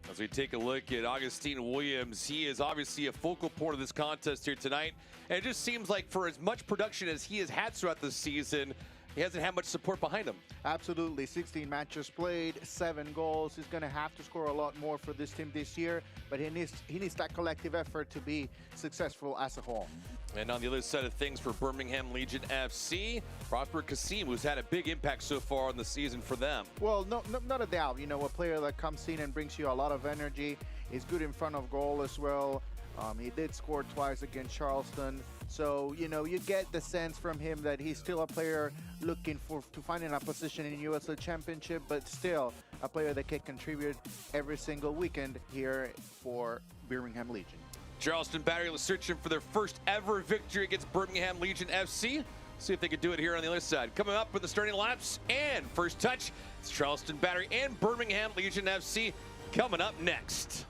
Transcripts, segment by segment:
As we take a look at Augustine Williams, he is obviously a focal point of this contest here tonight. And it just seems like for as much production as he has had throughout the season, he hasn't had much support behind him. Absolutely. 16 matches played, 7 goals. He's going to have to score a lot more for this team this year, but he needs that collective effort to be successful as a whole. And on the other side of things for Birmingham Legion FC, Prosper Kasim, who's had a big impact so far in the season for them. Well, not a doubt. You know, a player that comes in and brings you a lot of energy, is good in front of goal as well. He did score twice against Charleston. So, you know, you get the sense from him that he's still a player looking to finding a position in USL Championship, but still a player that can contribute every single weekend here for Birmingham Legion. Charleston Battery was searching for their first ever victory against Birmingham Legion FC. See if they can do it here on the other side. Coming up with the starting lineups and first touch, it's Charleston Battery and Birmingham Legion FC coming up next.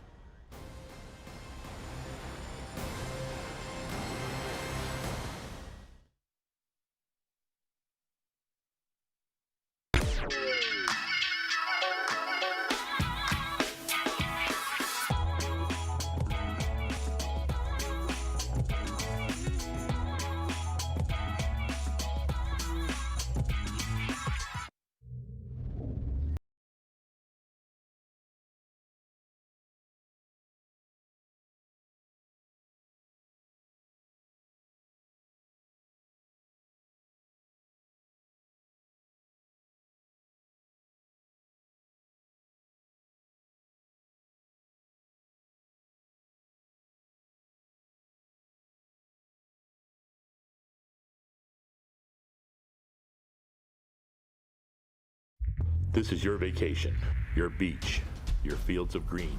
This is your vacation, your beach, your fields of green,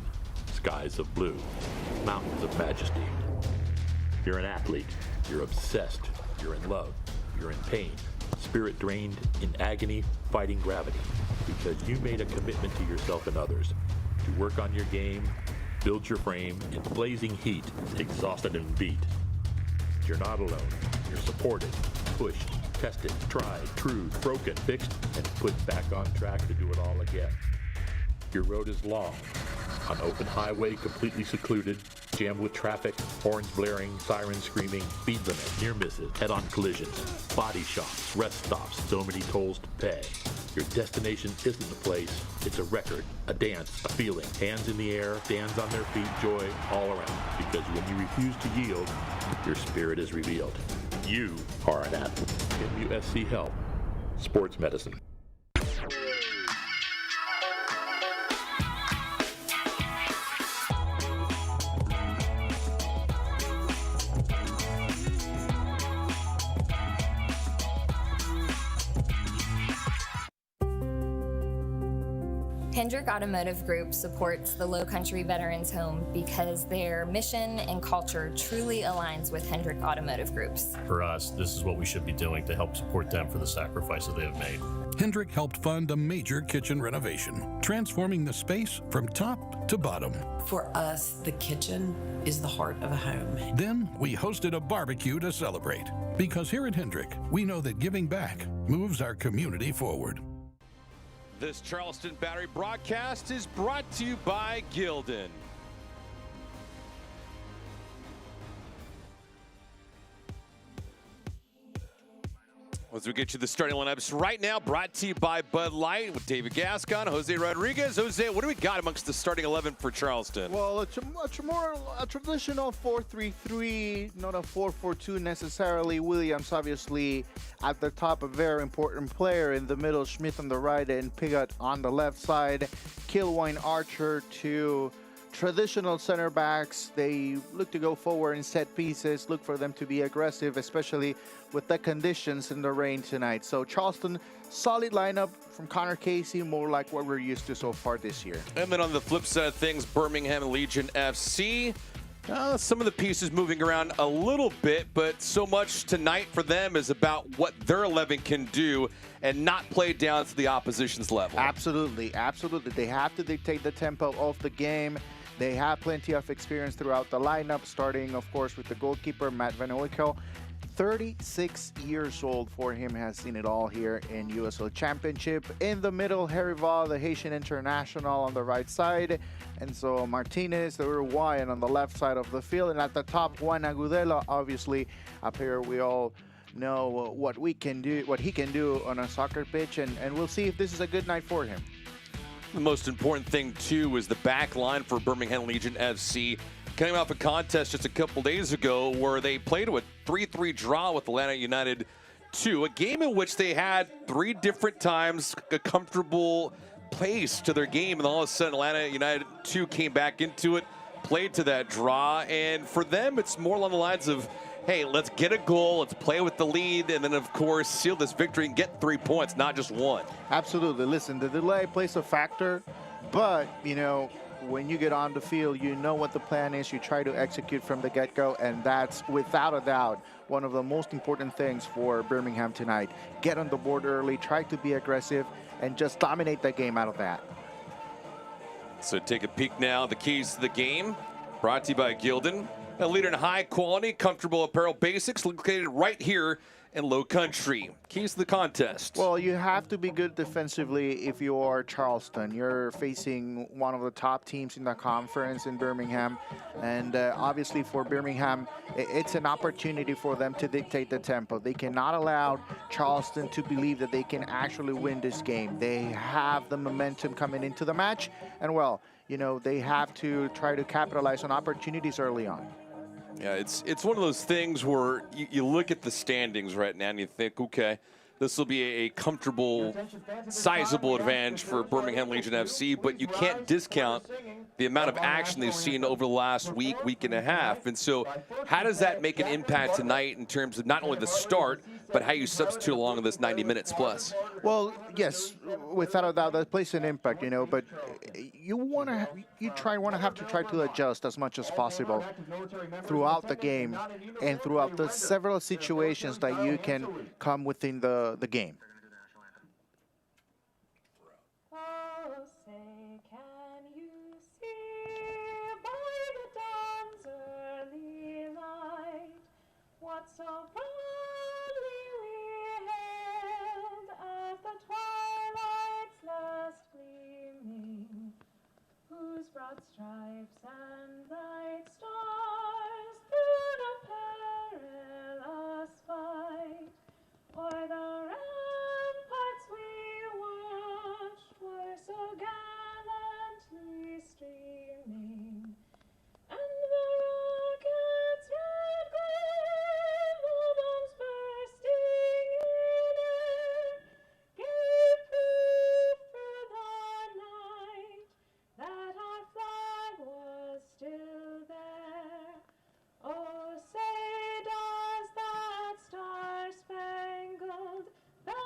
skies of blue, mountains of majesty. You're an athlete, you're obsessed, you're in love, you're in pain, spirit drained, in agony, fighting gravity, because you made a commitment to yourself and others to work on your game, build your frame in blazing heat, exhausted and beat. You're not alone, you're supported, pushed, tested, tried, true, broken, fixed, and put back on track to do it all again. Your road is long, on open highway, completely secluded, jammed with traffic, horns blaring, sirens screaming, speed limit, near misses, head-on collisions, body shops, rest stops, so many tolls to pay. Your destination isn't a place, it's a record, a dance, a feeling. Hands in the air, stands on their feet, joy all around. Because when you refuse to yield, your spirit is revealed. You are an athlete. MUSC Health, Sports Medicine. Hendrick Automotive Group supports the Low Country Veterans Home because their mission and culture truly aligns with Hendrick Automotive Groups. For us, this is what we should be doing to help support them for the sacrifices they have made. Hendrick helped fund a major kitchen renovation, transforming the space from top to bottom. For us, the kitchen is the heart of a home. Then we hosted a barbecue to celebrate, because here at Hendrick, we know that giving back moves our community forward. This Charleston Battery broadcast is brought to you by Gildan. As we get you the starting lineups right now, brought to you by Bud Light with David Gascon, Jose Rodriguez. Jose, what do we got amongst the starting 11 for Charleston? Well, a traditional 4-3-3, not a 4-4-2 necessarily. Williams, obviously, at the top, a very important player. In the middle, Schmidt on the right and Piggott on the left side. Kilwine, Archer, two traditional center backs. They look to go forward in set pieces, look for them to be aggressive, especially with the conditions in the rain tonight. So Charleston, solid lineup from Connor Casey, more like what we're used to so far this year. And then on the flip side of things, Birmingham Legion FC. Some of the pieces moving around a little bit, but so much tonight for them is about what their 11 can do and not play down to the opposition's level. Absolutely, absolutely. They have to dictate the tempo of the game. They have plenty of experience throughout the lineup, starting, of course, with the goalkeeper, Matt Van Oykel. 36 years old for him, has seen it all here in USL Championship. In the middle, Herival, the Haitian international, on the right side. And so Martinez, the Uruguayan, on the left side of the field. And at the top, Juan Agudelo, obviously up here we all know what he can do on a soccer pitch. And we'll see if this is a good night for him. The most important thing, too, is the back line for Birmingham Legion FC. Coming off a contest just a couple days ago where they played a 3-3 draw with Atlanta United 2, a game in which they had 3 different times a comfortable pace to their game, and all of a sudden Atlanta United 2 came back into it, played to that draw, and for them it's more along the lines of, hey, let's get a goal, let's play with the lead, and then of course seal this victory and get 3 points, not just 1. Absolutely. Listen, the delay plays a factor, but, you know, when you get on the field, you know what the plan is. You try to execute from the get-go, and that's, without a doubt, one of the most important things for Birmingham tonight. Get on the board early, try to be aggressive, and just dominate the game out of that. So take a peek now. The keys to the game, brought to you by Gildan, a leader in high-quality, comfortable apparel basics, located right here in Low Country. Keys to the contest. Well, you have to be good defensively if you are Charleston. You're facing one of the top teams in the conference in Birmingham. And obviously for Birmingham, it's an opportunity for them to dictate the tempo. They cannot allow Charleston to believe that they can actually win this game. They have the momentum coming into the match. And, well, you know, they have to try to capitalize on opportunities early on. Yeah, it's one of those things where you look at the standings right now and you think, okay, this will be a comfortable, sizable advantage for Birmingham Legion FC, but you can't discount the amount of action they've seen over the last week and a half. And so how does that make an impact tonight in terms of not only the start, but how you substitute along in this 90 minutes plus? Well, yes, without a doubt, that plays an impact, you know, but you want to have to try to adjust as much as possible throughout the game and throughout the several situations that you can come within the game. So proudly we hailed at the twilight's last gleaming, whose broad stripes and bright stars through the perilous fight o'er the ramparts we watched were so gallantly streaming, and the rockets' red glare, the bombs bursting in air, gave proof through the night that our flag was still there. Oh, say does that star-spangled banner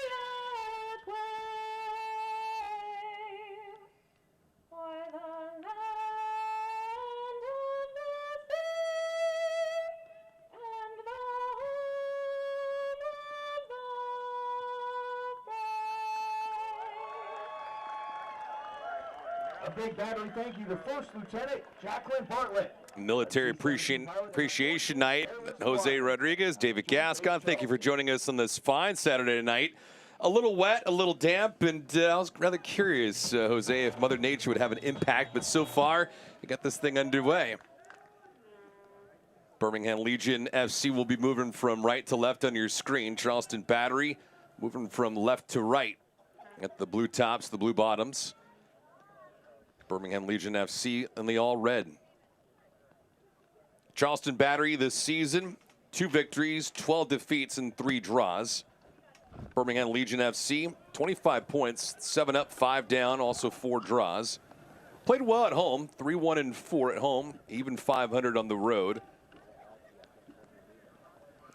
yet wave o'er the land of the free and the home of the brave? A big battery thank you to First Lieutenant Jacqueline Bartlett. Military Appreciation Night. Jose Rodriguez, David Gascon, thank you for joining us on this fine Saturday night. A little wet, a little damp, and I was rather curious, Jose, if Mother Nature would have an impact, but so far, you got this thing underway. Birmingham Legion FC will be moving from right to left on your screen. Charleston Battery moving from left to right. Got the blue tops, the blue bottoms. Birmingham Legion FC in the all red. Charleston Battery this season, 2 victories, 12 defeats, and 3 draws. Birmingham Legion FC, 25 points, 7 up, 5 down, also 4 draws. Played well at home, 3-1-4 at home, even 500 on the road.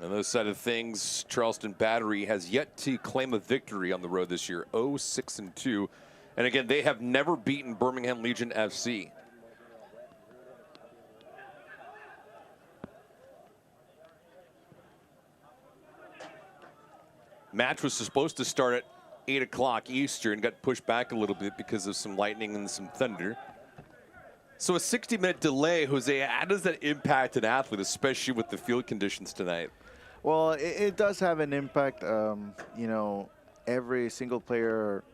On those side of things, Charleston Battery has yet to claim a victory on the road this year, 0-6-2. And again, they have never beaten Birmingham Legion FC. Match was supposed to start at 8 o'clock Eastern, got pushed back a little bit because of some lightning and some thunder. So a 60-minute delay, Jose, how does that impact an athlete, especially with the field conditions tonight? Well, it does have an impact. You know, every single player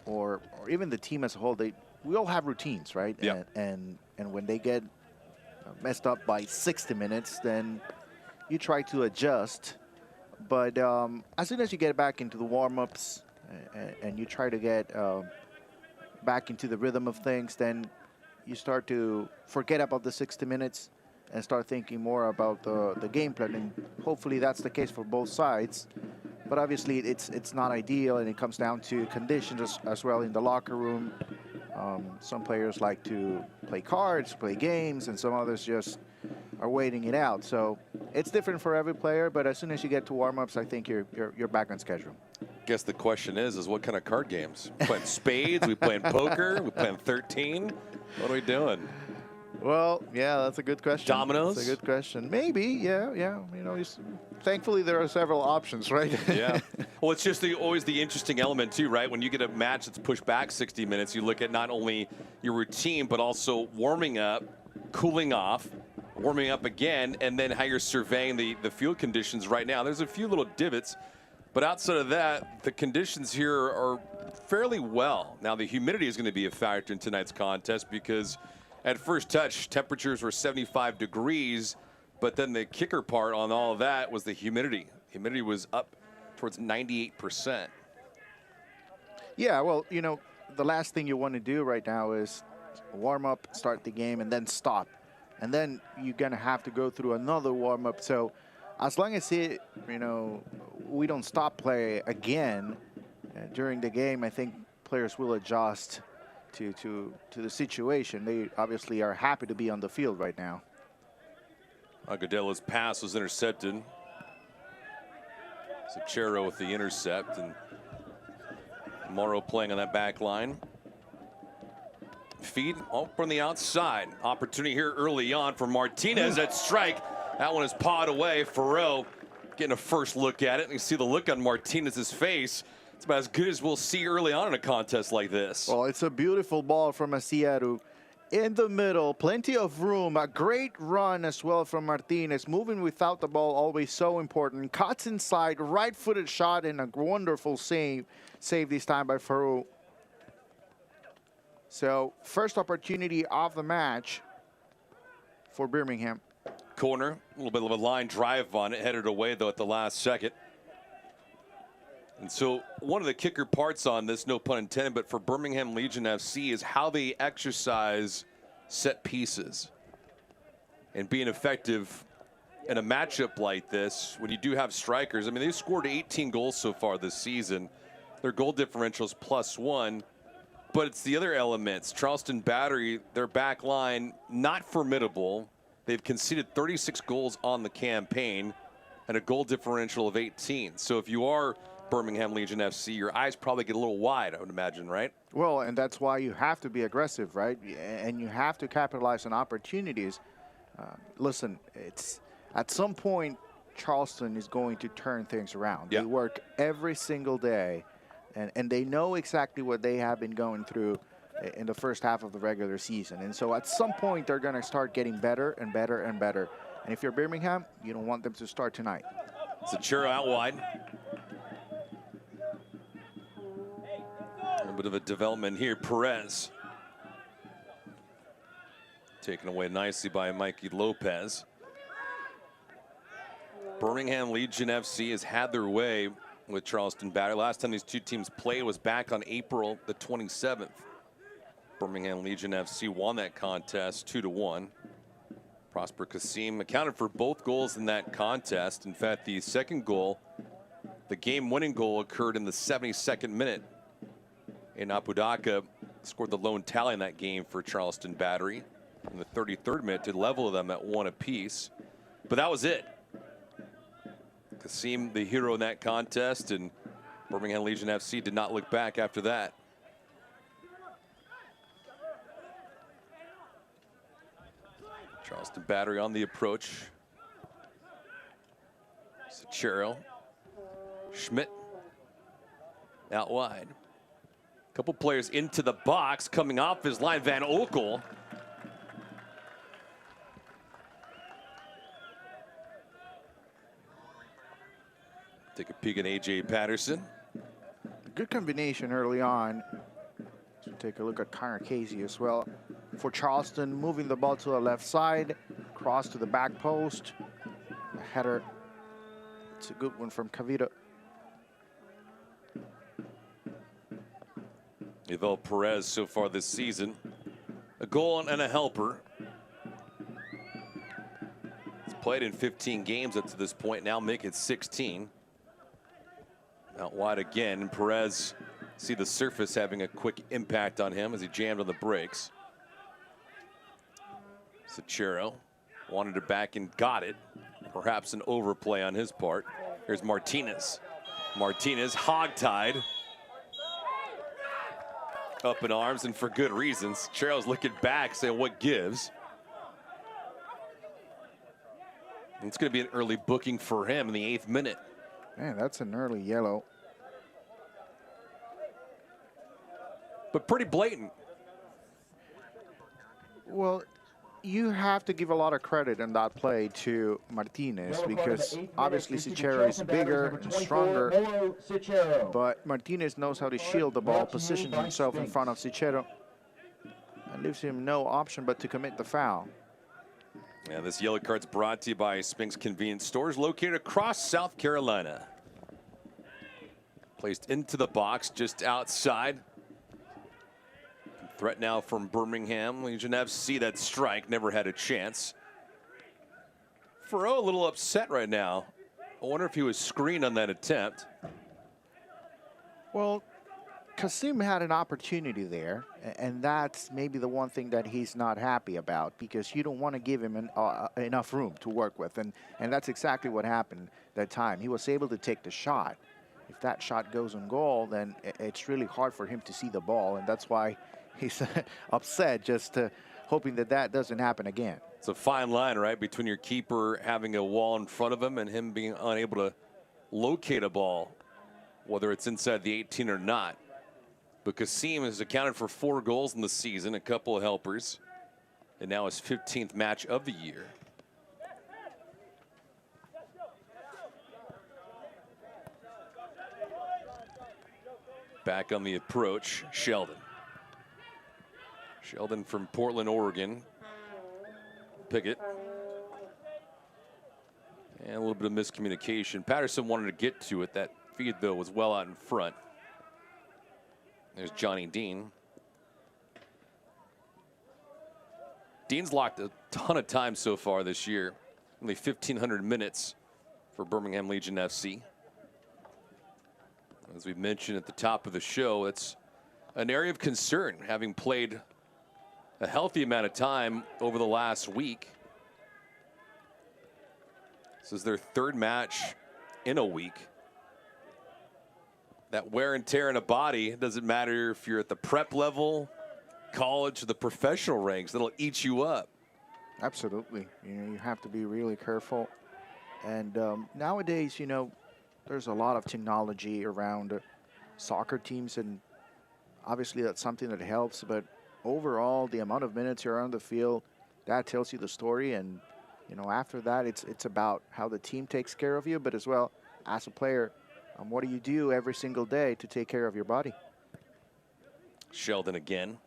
or even the team as a whole, we all have routines, right? Yeah. And when they get messed up by 60 minutes, then you try to adjust. But as soon as you get back into the warm-ups and you try to get back into the rhythm of things, then you start to forget about the 60 minutes and start thinking more about the game plan. And hopefully that's the case for both sides. But obviously it's not ideal, and it comes down to conditions as well in the locker room. Some players like to play cards, play games, and some others just are waiting it out. So it's different for every player, but as soon as you get to warm-ups, I think you're back on schedule. Guess the question is what kind of card games? We playing spades? We playing poker? We playing 13? What are we doing? Well, yeah, that's a good question. Dominoes? That's a good question. Maybe, yeah. You know, thankfully there are several options, right? Yeah. Well, it's just always the interesting element too, right? When you get a match that's pushed back 60 minutes, you look at not only your routine, but also warming up, cooling off, warming up again, and then how you're surveying the field conditions right now. There's a few little divots, but outside of that, the conditions here are fairly well. Now, the humidity is going to be a factor in tonight's contest because at first touch, temperatures were 75 degrees, but then the kicker part on all of that was the humidity. Humidity was up towards 98%. Yeah, well, you know, the last thing you want to do right now is warm up, start the game, and then stop. And then you're going to have to go through another warm up. So as long as we don't stop play again during the game, I think players will adjust to the situation. They obviously are happy to be on the field right now. Agadella's pass was intercepted. Sachero with the intercept, and Morrow playing on that back line. Feed from the outside. Opportunity here early on for Martinez at strike. That one is pawed away. Ferreau getting a first look at it. And you see the look on Martinez's face. It's about as good as we'll see early on in a contest like this. Well, it's a beautiful ball from Asieru. In the middle, plenty of room. A great run as well from Martinez. Moving without the ball, always so important. Cuts inside, right-footed shot, and a wonderful save this time by Ferreau. So, first opportunity of the match for Birmingham. Corner, a little bit of a line drive on it, headed away though at the last second. And so one of the kicker parts on this, no pun intended, but for Birmingham Legion FC is how they exercise set pieces. And being effective in a matchup like this, when you do have strikers, I mean, they've scored 18 goals so far this season. Their goal differential's +1, but it's the other elements. Charleston Battery, their back line, not formidable. They've conceded 36 goals on the campaign and a goal differential of 18. So if you are Birmingham Legion FC, your eyes probably get a little wide, I would imagine, right? Well, and that's why you have to be aggressive, right? And you have to capitalize on opportunities. Listen, it's at some point, Charleston is going to turn things around. Yep. They work every single day, and they know exactly what they have been going through in the first half of the regular season. And so at some point, they're going to start getting better and better and better. And if you're Birmingham, you don't want them to start tonight. Sachero out wide. A little bit of a development here. Perez taken away nicely by Mikey Lopez. Birmingham Legion FC has had their way with Charleston Battery. Last time these two teams played was back on April the 27th. Birmingham Legion FC won that contest 2-1. Prosper Kasim accounted for both goals in that contest. In fact, the second goal, the game-winning goal, occurred in the 72nd minute. And Apodaca scored the lone tally in that game for Charleston Battery in the 33rd minute to level them at 1 apiece. But that was it. Kasim, the hero in that contest, and Birmingham Legion FC did not look back after that. Charleston Battery on the approach. Sachero. Schmidt out wide. A couple players into the box coming off his line. Van Oekel Take a peek at A.J. Patterson. Good combination early on. So take a look at Connor Casey as well. For Charleston, moving the ball to the left side, cross to the back post. A header. It's a good one from Cavita. Evel Perez so far this season. A goal and a helper. He's played in 15 games up to this point, now make it 16. Out wide again, and Perez, see the surface having a quick impact on him as he jammed on the brakes. Sachero wanted it back and got it. Perhaps an overplay on his part. Here's Martinez. Martinez hogtied. Up in arms, and for good reasons. Sachero's looking back, saying what gives. And it's going to be an early booking for him in the 8th minute. Man, that's an early yellow. But pretty blatant. Well, you have to give a lot of credit in that play to Martinez because obviously Sachero is bigger and stronger, but Martinez knows how to shield the ball, position himself in front of Sachero, and leaves him no option but to commit the foul. Yeah, this yellow card's brought to you by Spink's Convenience Stores located across South Carolina. Placed into the box just outside. Threat now from Birmingham Legion FC. That strike never had a chance. Furrow a little upset right now. I wonder if he was screened on that attempt. Well, Kasim had an opportunity there, and that's maybe the one thing that he's not happy about because you don't want to give him enough room to work with, and that's exactly what happened that time. He was able to take the shot. If that shot goes on goal, then it's really hard for him to see the ball, and that's why he's upset, just hoping that that doesn't happen again. It's a fine line, right, between your keeper having a wall in front of him and him being unable to locate a ball, whether it's inside the 18 or not. But Kasim has accounted for 4 goals in the season, a couple of helpers, and now his 15th match of the year. Back on the approach, Sheldon. Sheldon from Portland, Oregon. Pickett. And a little bit of miscommunication. Patterson wanted to get to it. That feed, though, was well out in front. There's Johnny Dean. Dean's locked a ton of time so far this year. Only 1,500 minutes for Birmingham Legion FC. As we mentioned at the top of the show, it's an area of concern, having played a healthy amount of time over the last week. This is their 3rd match in a week. That wear and tear in a body, it doesn't matter if you're at the prep level, college, or the professional ranks, that'll eat you up. Absolutely. You know, you have to be really careful. And nowadays, you know, there's a lot of technology around soccer teams, and obviously that's something that helps, but overall, the amount of minutes you're on the field, that tells you the story. And, you know, after that, it's about how the team takes care of you, but as well as a player, what do you do every single day to take care of your body? Sheldon again.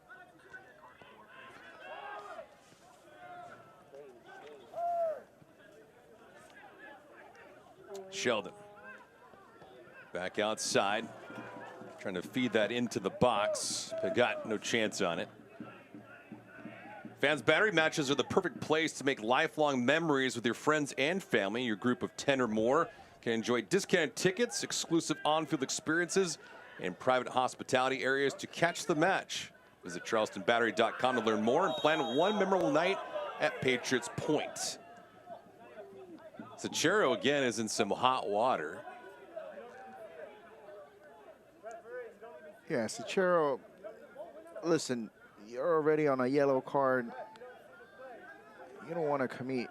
Sheldon. Back outside. Trying to feed that into the box. But got no chance on it. Fans Battery matches are the perfect place to make lifelong memories with your friends and family. Your group of 10 or more can enjoy discounted tickets, exclusive on-field experiences, and private hospitality areas to catch the match. Visit charlestonbattery.com to learn more and plan one memorable night at Patriots Point. Sachero again is in some hot water. Yeah, Sachero, listen, you're already on a yellow card. You don't want to commit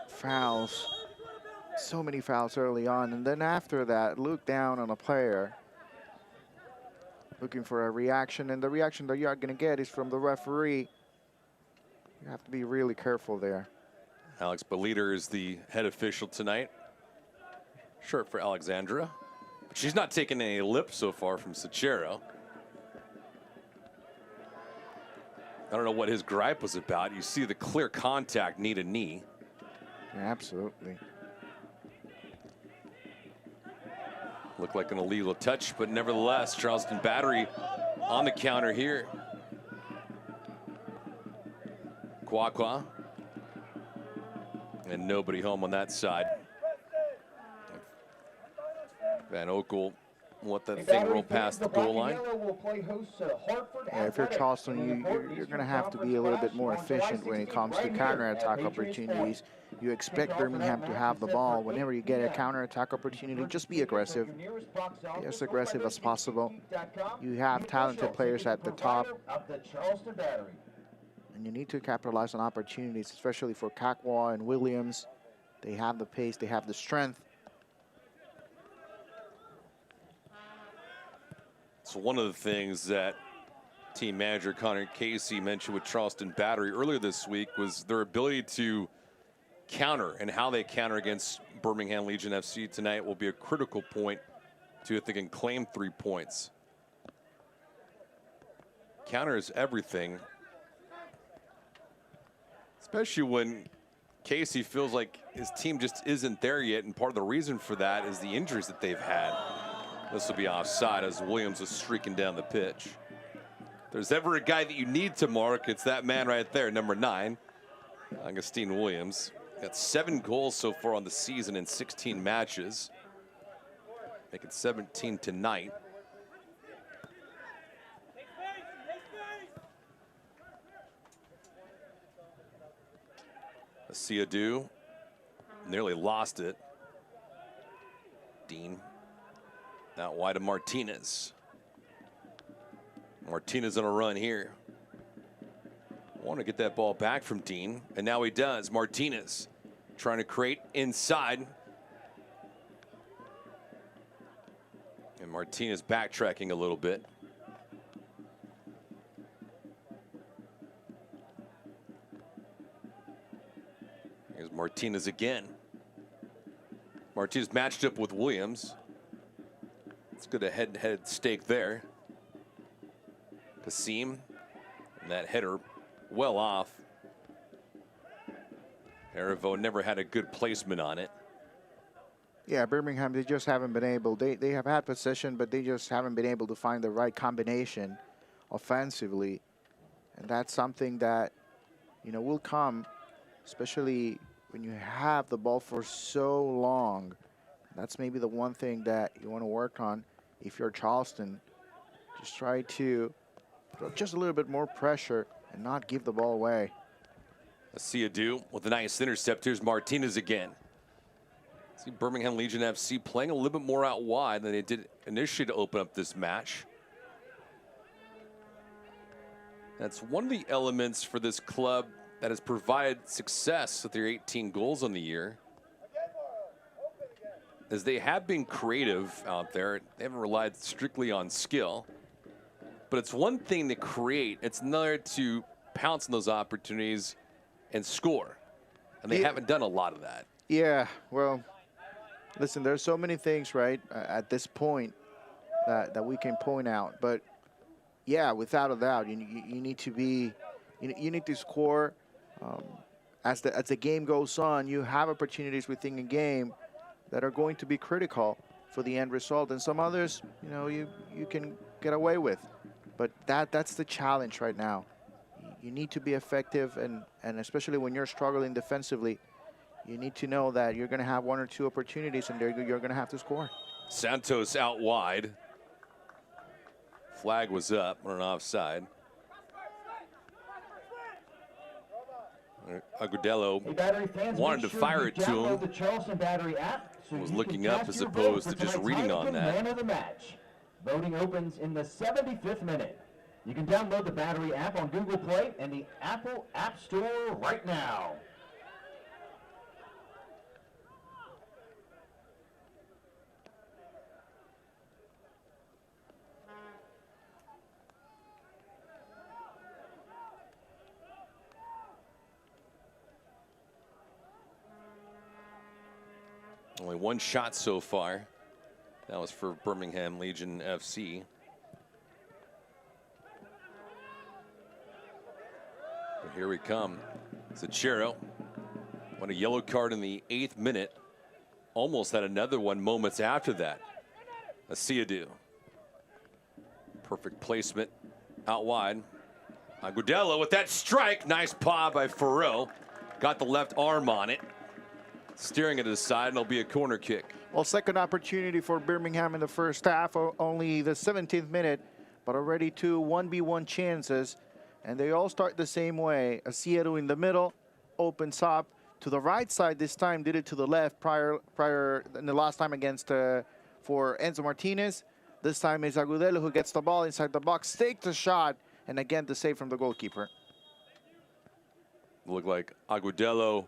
fouls, so many fouls early on, and then after that, look down on a player looking for a reaction, and the reaction that you're going to get is from the referee. You have to be really careful there. Alex Beliter is the head official tonight. Short for Alexandra. But she's not taking any lip so far from Sachero. I don't know what his gripe was about. You see the clear contact knee to knee. Yeah, absolutely. Looked like an illegal touch, but nevertheless, Charleston Battery on the counter here. Kwakwa. And nobody home on that side. Van Okel let that thing roll past the goal line. Yeah, if you're Charleston, you're going to have to be a little bit more efficient when it comes to counterattack opportunities. You expect Birmingham to have the ball. Whenever you get a counterattack opportunity, just be aggressive. Be as aggressive as possible. You have talented players at the top. And you need to capitalize on opportunities, especially for Kakwa and Williams. They have the pace, they have the strength. So one of the things that team manager Connor Casey mentioned with Charleston Battery earlier this week was their ability to counter, and how they counter against Birmingham Legion FC tonight will be a critical point to if they can claim 3 points. Counter is everything, especially when Casey feels like his team just isn't there yet, and part of the reason for that is the injuries that they've had. This will be offside as Williams is streaking down the pitch. If there's ever a guy that you need to mark, it's that man right there, number 9, Augustine Williams. Got 7 goals so far on the season in 16 matches. Make it 17 tonight. Asiadu nearly lost it. Dean out wide of Martinez. Martinez on a run here. Want to get that ball back from Dean, and now he does. Martinez trying to create inside. And Martinez backtracking a little bit. Here's Martinez again. Martinez matched up with Williams. Let's get a head-to-head stake there. Kasim, and that header well off. Erivo never had a good placement on it. Yeah, Birmingham, they just haven't been able. They have had possession, but they just haven't been able to find the right combination offensively. And that's something that, you know, will come, especially when you have the ball for so long. That's maybe the one thing that you want to work on if you're Charleston. Just try to put just a little bit more pressure and not give the ball away. Asiadu with a nice intercept. Here's Martinez again. See Birmingham Legion FC playing a little bit more out wide than they did initially to open up this match. That's one of the elements for this club that has provided success with their 18 goals on the year. As they have been creative out there, they haven't relied strictly on skill. But it's one thing to create, it's another to pounce on those opportunities and score. And they haven't done a lot of that. Yeah, well, listen, there's so many things, right, at this point that we can point out. But, yeah, without a doubt, you need to be, you need to score. As the game goes on, you have opportunities within a game that are going to be critical for the end result. And some others, you know, you can get away with. But that's the challenge right now. You need to be effective, and especially when you're struggling defensively, you need to know that you're going to have 1 or 2 opportunities and you're going to have to score. Santos out wide. Flag was up on an offside. Agudelo wanted to fire it to him. Was looking up as opposed to just reading on that. Voting opens in the 75th minute. You can download the Battery app on Google Play and the Apple App Store right now. Only one shot so far. That was for Birmingham Legion FC. But here we come. Zachero. Won a yellow card in the 8th minute. Almost had another one moments after that. Asiadu. Perfect placement out wide. Agudelo with that strike. Nice paw by Farrell. Got the left arm on it. Steering it to the side, and it'll be a corner kick. Well, second opportunity for Birmingham in the first half, only the 17th minute, but already 2 1v1 chances, and they all start the same way. Asiadu in the middle, opens up to the right side this time, did it to the left prior in the last time against for Enzo Martinez. This time it's Agudelo who gets the ball inside the box, takes the shot, and again the save from the goalkeeper. Looked like Agudelo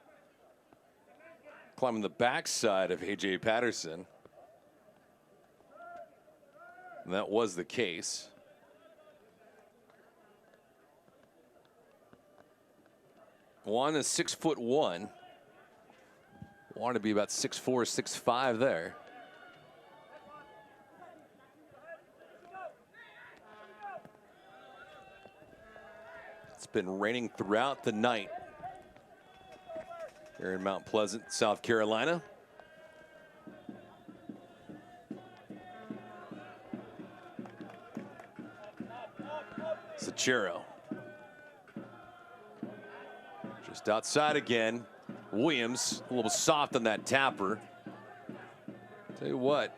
climbing the backside of A.J. Patterson. And that was the case. Juan is 6'1". Wanted to be about 6'4", 6'5" there. It's been raining throughout the night here in Mount Pleasant, South Carolina. Zachero. Just outside again. Williams a little soft on that tapper. Tell you what,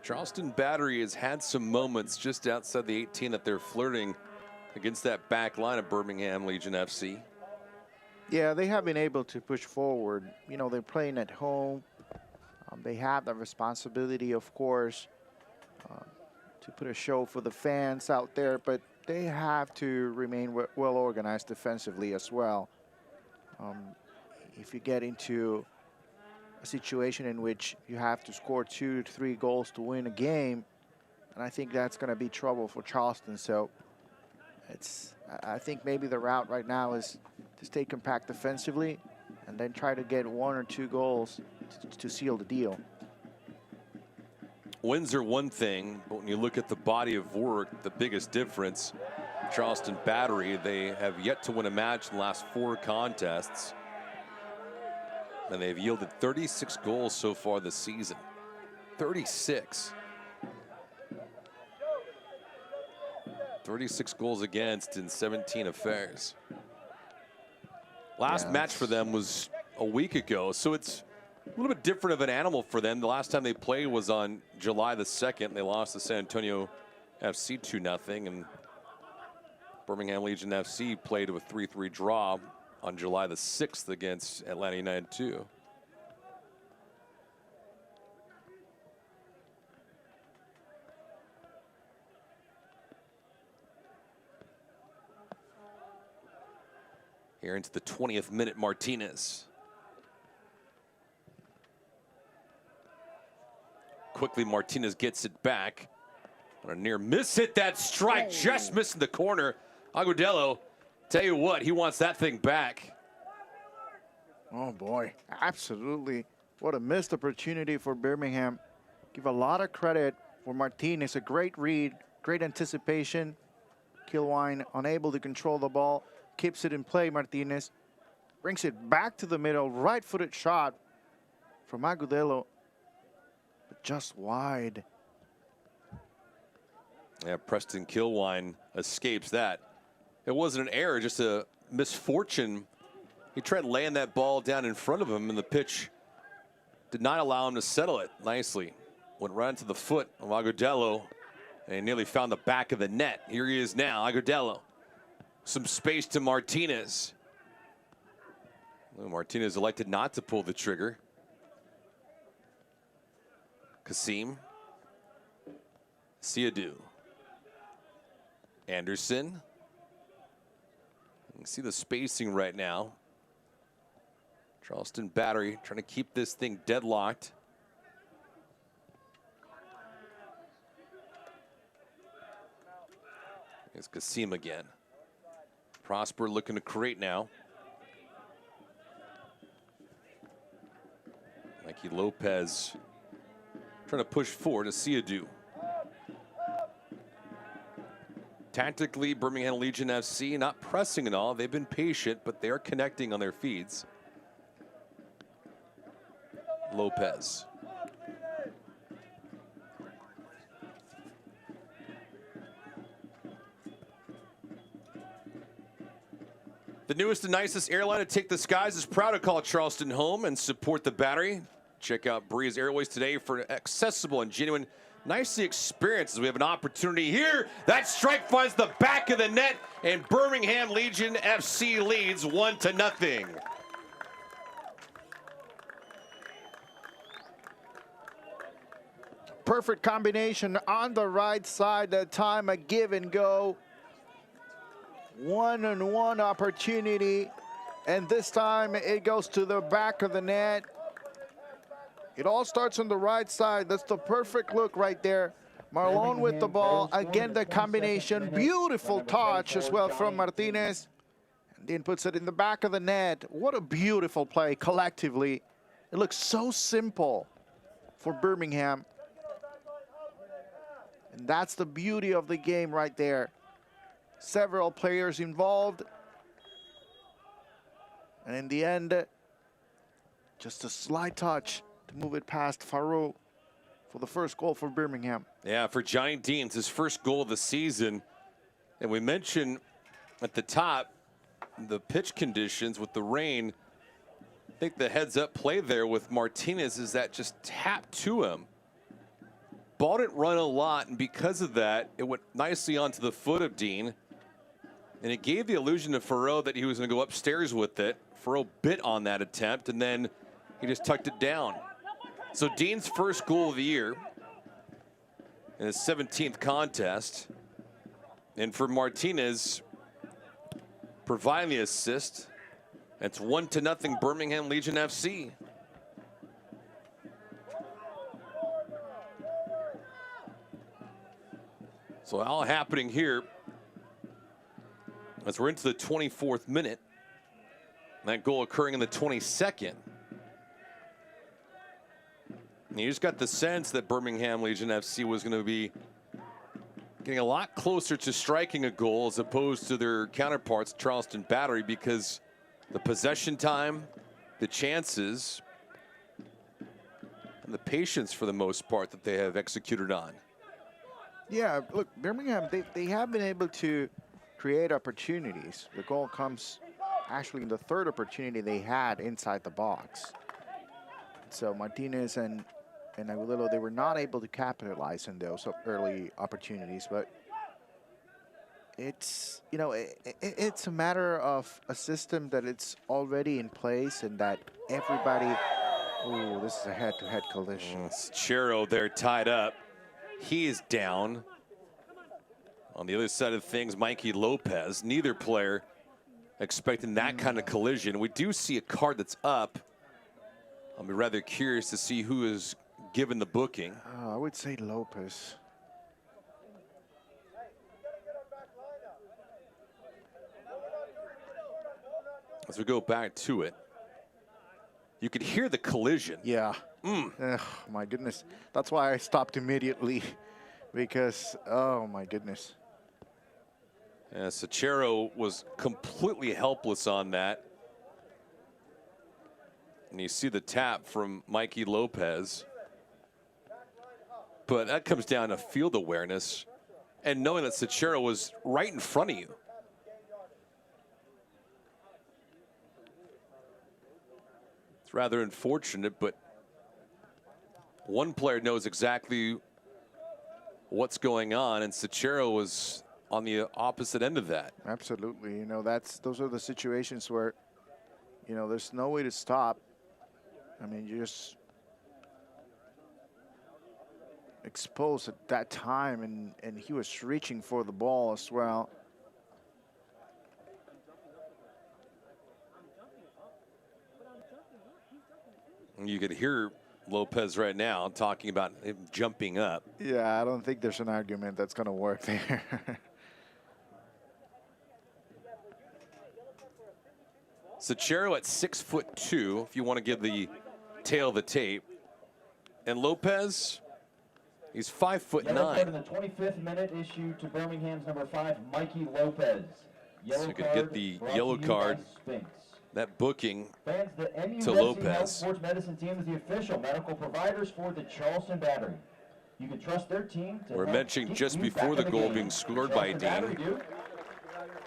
Charleston Battery has had some moments just outside the 18 that they're flirting against that back line of Birmingham Legion FC. Yeah, they have been able to push forward. You know, they're playing at home. They have the responsibility, of course, to put a show for the fans out there, but they have to remain well organized defensively as well. If you get into a situation in which you have to score 2 to 3 goals to win a game, and I think that's going to be trouble for Charleston. So I think maybe the route right now is to stay compact defensively and then try to get 1 or 2 goals to seal the deal. Wins are one thing, but when you look at the body of work, the biggest difference, Charleston Battery, they have yet to win a match in the last 4 contests. And they've yielded 36 goals so far this season. 36. 36 goals against in 17 affairs. Last match for them was a week ago, so it's a little bit different of an animal for them. The last time they played was on July the 2nd. They lost to San Antonio FC 2-0, and Birmingham Legion FC played a 3-3 draw on July the 6th against Atlanta United 2. Here into the 20th minute, Martinez. Quickly, Martinez gets it back. On a near miss hit, that strike, just missing the corner. Agudelo, tell you what, he wants that thing back. Oh boy, absolutely. What a missed opportunity for Birmingham. Give a lot of credit for Martinez. A great read, great anticipation. Kilwine unable to control the ball. Keeps it in play, Martinez. Brings it back to the middle, right-footed shot from Agudelo. But just wide. Yeah, Preston Kilwine escapes that. It wasn't an error, just a misfortune. He tried laying that ball down in front of him, and the pitch did not allow him to settle it nicely. Went right into the foot of Agudelo, and he nearly found the back of the net. Here he is now, Agudelo. Some space to Martinez. Well, Martinez elected not to pull the trigger. Kasim. Siadu. Anderson. You can see the spacing right now. Charleston Battery trying to keep this thing deadlocked. Here's Kasim again. Prosper looking to create now. Mikey Lopez trying to push forward to Siadu. Tactically, Birmingham Legion FC not pressing at all. They've been patient, but they are connecting on their feeds. Lopez. The newest and nicest airline to take the skies is proud to call Charleston home and support the Battery. Check out Breeze Airways today for accessible and genuine nicely experiences. We have an opportunity here. That strike finds the back of the net, and Birmingham Legion FC leads 1-0. Perfect combination on the right side. That time a give and go. 1-on-1 opportunity, and this time it goes to the back of the net. It all starts on the right side. That's the perfect look right there. Marlon with the ball. Again, the combination. Beautiful touch as well from Martinez. And then puts it in the back of the net. What a beautiful play collectively. It looks so simple for Birmingham. And that's the beauty of the game right there. Several players involved. And in the end, just a slight touch to move it past Farouk for the first goal for Birmingham. Yeah, for Johnny Deans, his first goal of the season. And we mentioned at the top the pitch conditions with the rain. I think the heads-up play there with Martinez is that just tap to him. Ball didn't run a lot, and because of that, it went nicely onto the foot of Dean. And it gave the illusion to Farouk that he was going to go upstairs with it. Farouk bit on that attempt, and then he just tucked it down. So Dean's first goal of the year in his 17th contest. And for Martinez, providing the assist, it's 1-0 Birmingham Legion FC. So all happening here as we're into the 24th minute. That goal occurring in the 22nd. And you just got the sense that Birmingham Legion FC was going to be getting a lot closer to striking a goal as opposed to their counterparts, Charleston Battery, because the possession time, the chances, and the patience for the most part that they have executed on. Yeah, look, Birmingham, they have been able to create opportunities. The goal comes actually in the third opportunity they had inside the box. So Martinez and Aguilera, they were not able to capitalize on those early opportunities, but it's, you know, it's a matter of a system that it's already in place and that everybody, oh, this is a head-to-head collision. Chero there tied up. He is down. On the other side of things, Mikey Lopez. Neither player expecting that kind of collision. We do see a card that's up. I'll be rather curious to see who is given the booking. I would say Lopez. As we go back to it, you could hear the collision. Yeah. Oh, my goodness. That's why I stopped immediately, because, oh, my goodness. Yeah, Chero was completely helpless on that. And you see the tap from Mikey Lopez. But that comes down to field awareness and knowing that Chero was right in front of you. It's rather unfortunate, but one player knows exactly what's going on, and Chero was on the opposite end of that. Absolutely. You know, those are the situations where, you know, there's no way to stop. I mean, you just exposed at that time, and he was reaching for the ball as well. You could hear Lopez right now talking about him jumping up. Yeah, I don't think there's an argument that's going to work there. Chero at 6'2", if you want to give the tail of the tape. And Lopez, he's 5'9". Yellow card in the 25th minute issued to Birmingham's number 5, Mikey Lopez. So you could get the yellow card, that booking Fans, the to MUSC Health Lopez. Sports Medicine team is the official medical providers for the Charleston Battery. You can trust their team to We're help mentioning keep just you before back the in goal game. being scored by Charleston Battery Dean. do.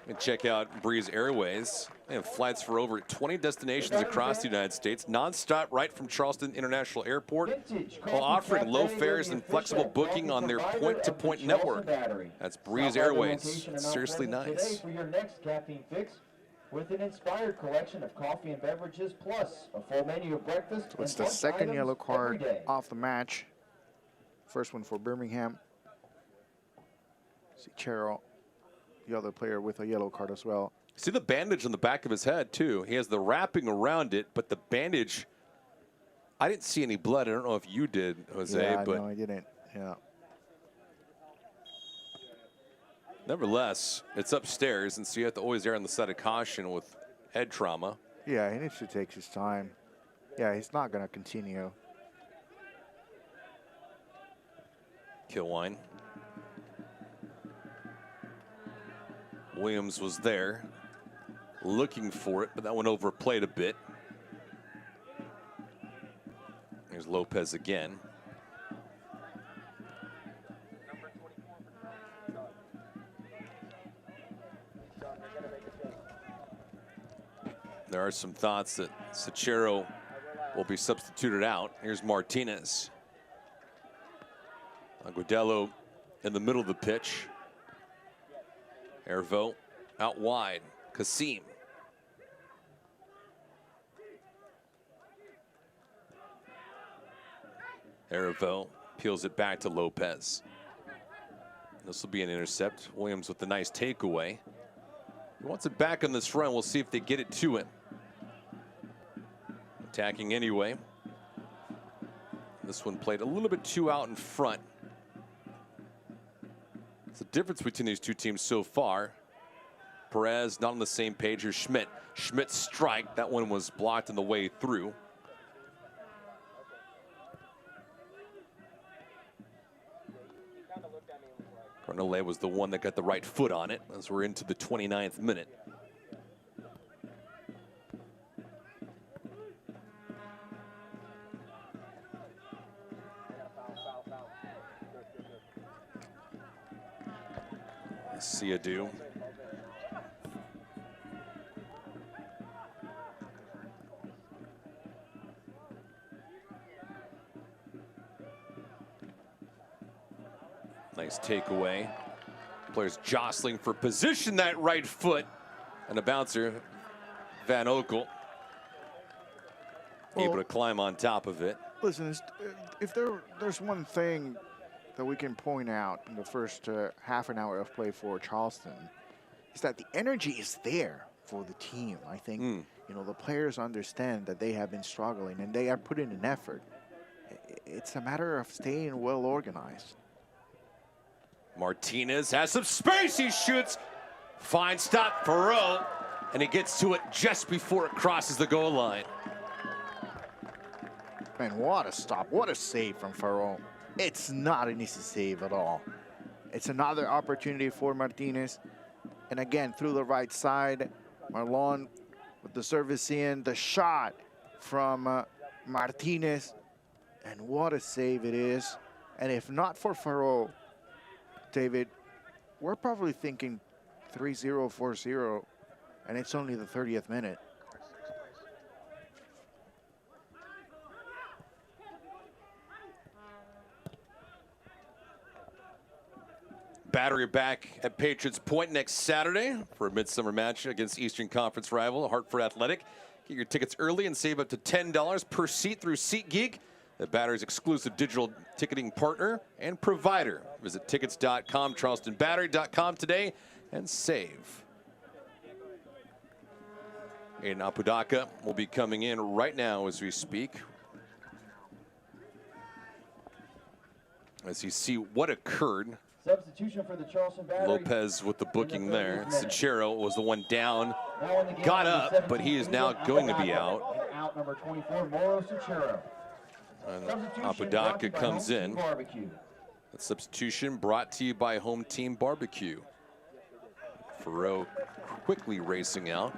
And check out Breeze Airways. They have flights for over 20 destinations across the United States, nonstop right from Charleston International Airport, Vintage while Coffee offering Cafe, low they're fares the and flexible official booking coffee on their provider point-to-point of the Charleston network. Battery. That's Breeze Stop by their Airways. location It's in Mount seriously Pleasant nice. today for your next caffeine fix with an inspired collection of coffee and beverages, plus a full menu of breakfast. It's and the lunch second items yellow every card day. off the match. First one for Birmingham. Cicero, the other player with a yellow card as well. See the bandage on the back of his head, too. He has the wrapping around it, but the bandage, I didn't see any blood. I don't know if you did, Jose, Yeah, but no, I didn't. Yeah. nevertheless, it's upstairs, and so you have to always err on the side of caution with head trauma. Yeah, he needs to take his time. Yeah, he's not going to continue. Kilwine. Williams was there, looking for it, but that one overplayed a bit. There's Lopez again. There are some thoughts that Cicero will be substituted out. Here's Martinez. Agudello in the middle of the pitch. Hervo out wide. Kasim. Hervo peels it back to Lopez. This will be an intercept. Williams with the nice takeaway. He wants it back on this run. We'll see if they get it to him. Attacking anyway. This one played a little bit too out in front. It's the difference between these two teams so far. Perez not on the same page as Schmidt. Schmidt's strike, that one was blocked on the way through. Cornellet was the one that got the right foot on it as we're into the 29th minute. Siadu. Nice takeaway. Players jostling for position, that right foot. And a bouncer, Van Okel, able to climb on top of it. Listen, if there's one thing that we can point out in the first half an hour of play for Charleston, is that the energy is there for the team. I think you know the players understand that they have been struggling and they are putting in effort. It's a matter of staying well organized. Martinez has some space. He shoots. Fine stop, Ferro, and he gets to it just before it crosses the goal line. Man, what a stop! What a save from Ferro. It's not an easy save at all. It's another opportunity for Martinez. And again, through the right side, Marlon with the service in, the shot from Martinez. And what a save it is. And if not for Ferro, David, we're probably thinking 3-0, 4-0, and it's only the 30th minute. Battery back at Patriots Point next Saturday for a midsummer match against Eastern Conference rival Hartford Athletic. Get your tickets early and save up to $10 per seat through SeatGeek, the Battery's exclusive digital ticketing partner and provider. Visit tickets.com, charlestonbattery.com today and save. Aiden Apodaca will be coming in right now as we speak, as you see what occurred. Substitution for the Charleston Battery. Lopez with the booking there. Cicero was the one down, Now in the game, got number up, but 17, he is now Apodaca, going to be out. and out number 24, Mauro Cicero. And Substitution brought to Apodaca you by comes Home Team in. Barbecue. That substitution brought to you by Home Team Barbecue. Ferreau quickly racing out.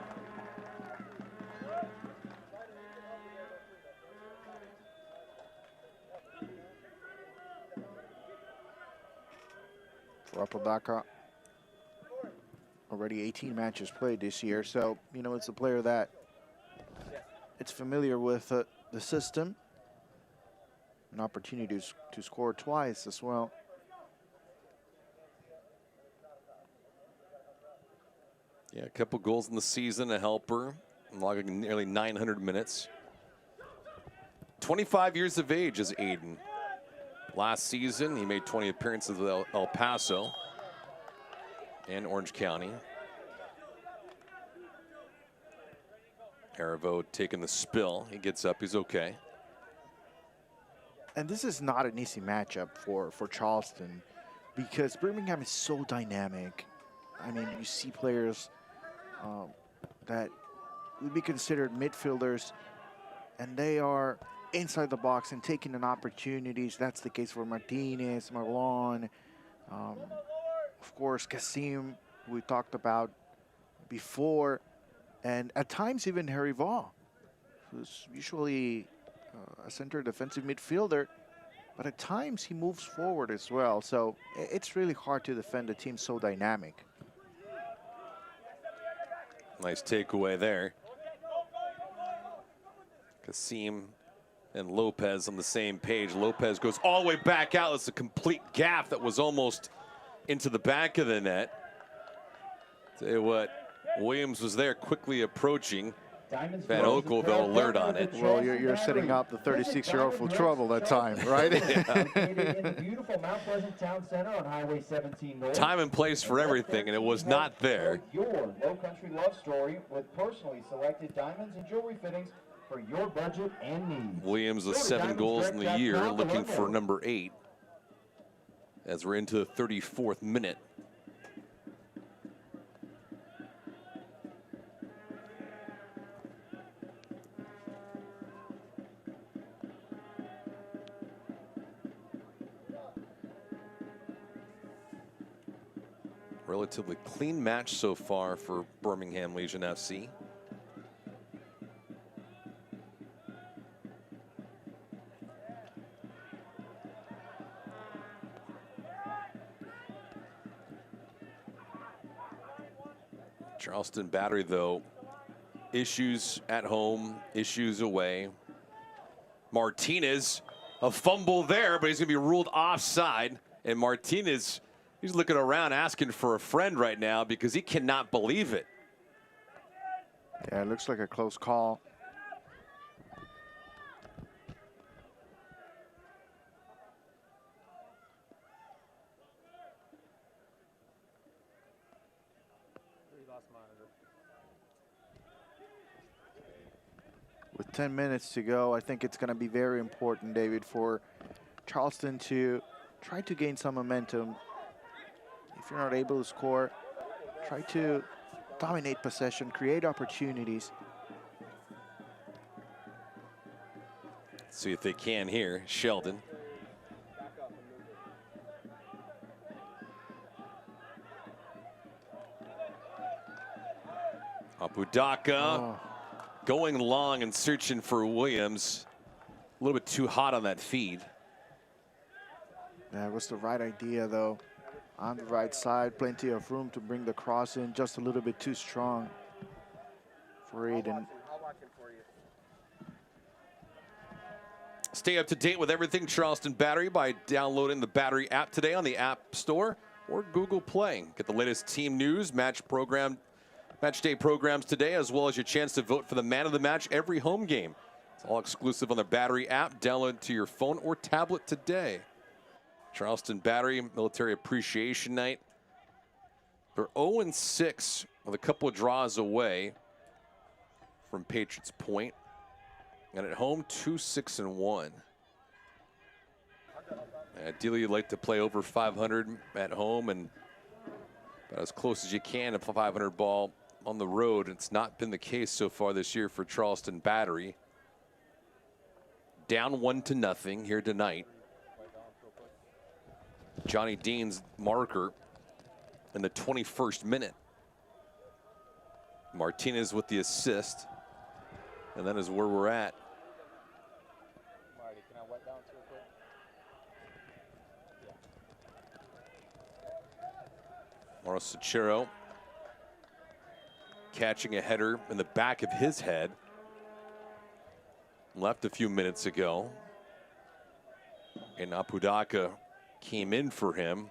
For Apodaca, already 18 matches played this year, so you know it's a player that it's familiar with the system. An opportunity to score twice as well. Yeah, a couple goals in the season, a helper, logging nearly 900 minutes. 25 years of age is Aiden. Last season, he made 20 appearances with El Paso and Orange County. Aravo taking the spill. He gets up, he's okay. And this is not an easy matchup for Charleston because Birmingham is so dynamic. I mean, you see players that would be considered midfielders, and they are inside the box and taking in opportunities. That's the case for Martinez, Marlon, of course, Kasim, we talked about before, and at times even Harry Vaugh, who's usually a center defensive midfielder, but at times he moves forward as well. So it's really hard to defend a team so dynamic. Nice takeaway there. Kasim and Lopez on the same page. Lopez goes all the way back out. It's a complete gap that was almost into the back of the net. Tell you what, Williams was there quickly approaching. Van Okel, they'll alert on it. Well, you're setting up the 36-year-old for trouble that time, right? Beautiful Mount Pleasant Town Center on Highway 17 North. Time and place for everything, and it was not there. Your low country love story with personally selected diamonds and jewelry fittings for your budget and needs. Williams with 7 goals in the year, looking for number 8 as we're into the 34th minute. Relatively clean match so far for Birmingham Legion FC. Charleston Battery, though, issues at home, issues away. Martinez, a fumble there, but he's going to be ruled offside. And Martinez, he's looking around asking for a friend right now because he cannot believe it. Yeah, it looks like a close call. With 10 minutes to go, I think it's going to be very important, David, for Charleston to try to gain some momentum. If you're not able to score, try to dominate possession, create opportunities. See if they can here. Sheldon. Apodaca going long and searching for Williams. A little bit too hot on that feed. That was the right idea, though. On the right side, plenty of room to bring the cross in, just a little bit too strong for Aiden. Stay up to date with everything Charleston Battery by downloading the Battery app today on the App Store or Google Play. Get the latest team news, match day programs today, as well as your chance to vote for the man of the match every home game. It's all exclusive on the Battery app. Download to your phone or tablet today. Charleston Battery Military Appreciation Night. They're 0-6 with a couple of draws away from Patriots Point. And at home, 2-6-1. Ideally, you'd like to play over 500 at home and about as close as you can, a 500 ball on the road. It's not been the case so far this year for Charleston Battery. down 1-0 here tonight. Johnny Dean's marker in the 21st minute. Martinez with the assist. And that is where we're at. Mauro Sacchero catching a header in the back of his head. Left a few minutes ago. And Apodaca came in for him.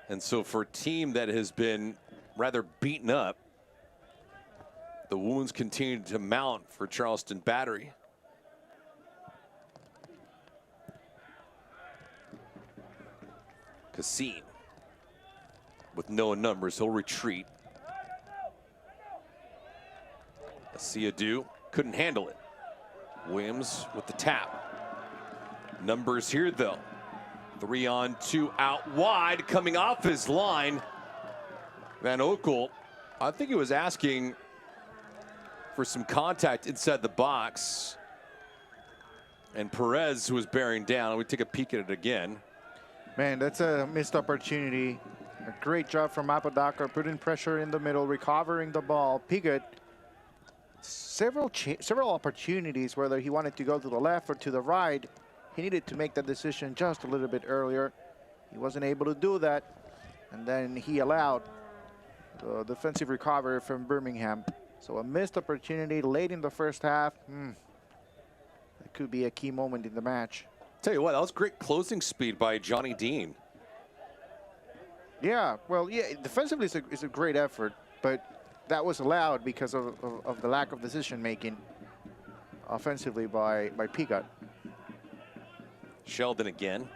And so for a team that has been rather beaten up, the wounds continue to mount for Charleston Battery. Kassim with no numbers, he'll retreat. Asiadu couldn't handle it. Williams with the tap. Numbers here though. 3-on-2 out wide, coming off his line. Van Oekel, I think he was asking for some contact inside the box. And Perez, who was bearing down, we take a peek at it again. Man, that's a missed opportunity. A great job from Apodaca, putting pressure in the middle, recovering the ball. Pigot, several opportunities, whether he wanted to go to the left or to the right. He needed to make that decision just a little bit earlier. He wasn't able to do that. And then he allowed the defensive recovery from Birmingham. So a missed opportunity late in the first half. It could be a key moment in the match. Tell you what, that was great closing speed by Johnny Dean. Yeah, well, yeah, defensively it's a great effort, but that was allowed because of the lack of decision making offensively by Pigot. Sheldon again.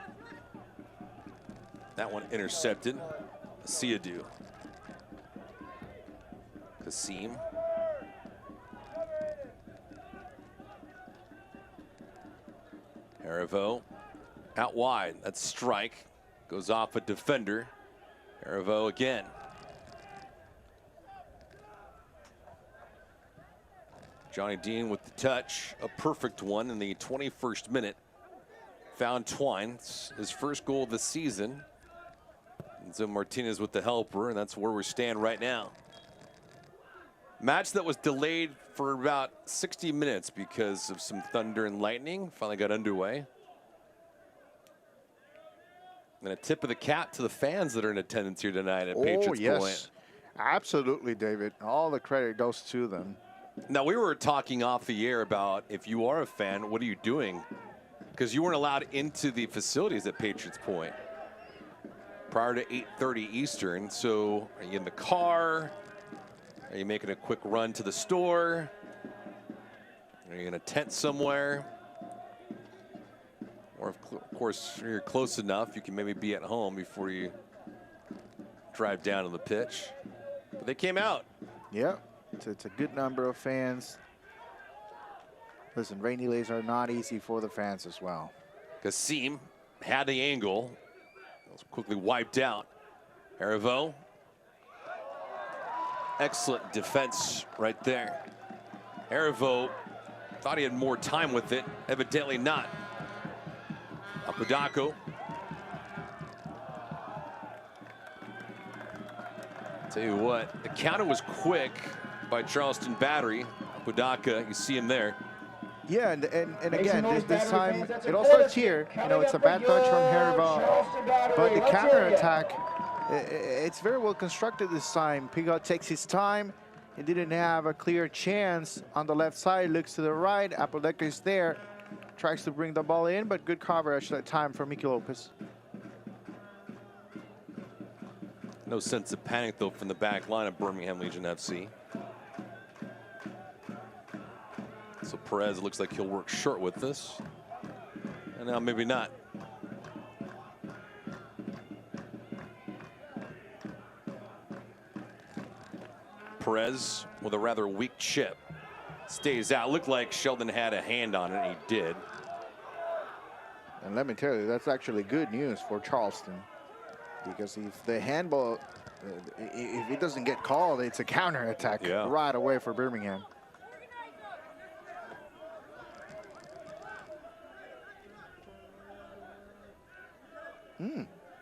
That one intercepted. Asiadu. Kassim. Harivo out wide. That strike goes off a defender. Harivo again. Johnny Dean with the touch, a perfect one in the 21st minute. Found Twine, it's his first goal of the season. And so Martinez with the helper, and that's where we stand right now. Match that was delayed for about 60 minutes because of some thunder and lightning. Finally got underway. And a tip of the cap to the fans that are in attendance here tonight at Patriots Point. Absolutely, David. All the credit goes to them. Now, we were talking off the air about if you are a fan, what are you doing? Because you weren't allowed into the facilities at Patriots Point prior to 8:30 Eastern. So are you in the car? Are you making a quick run to the store? Are you in a tent somewhere? Or of course, if you're close enough, you can maybe be at home before you drive down to the pitch. But they came out. Yeah, it's a good number of fans. Listen, rainy days are not easy for the fans as well. Kassim had the angle. It was quickly wiped out. Harivo. Excellent defense right there. Harivo thought he had more time with it. Evidently not. Apodaca. Tell you what, the counter was quick by Charleston Battery. Apodaca, you see him there. Yeah, and again, this time, it all starts here. You know, it's a bad touch from Harivo, but the counter-attack, it's very well constructed this time. Pigot takes his time. He didn't have a clear chance on the left side, looks to the right. Apodaca is there, tries to bring the ball in, but good coverage that time for Mickey Lopez. No sense of panic, though, from the back line of Birmingham Legion FC. So Perez looks like he'll work short with this. And now maybe not. Perez with a rather weak chip. Stays out. Looked like Sheldon had a hand on it, and he did. And let me tell you, that's actually good news for Charleston. Because if the handball, if it doesn't get called, it's a counterattack right away for Birmingham.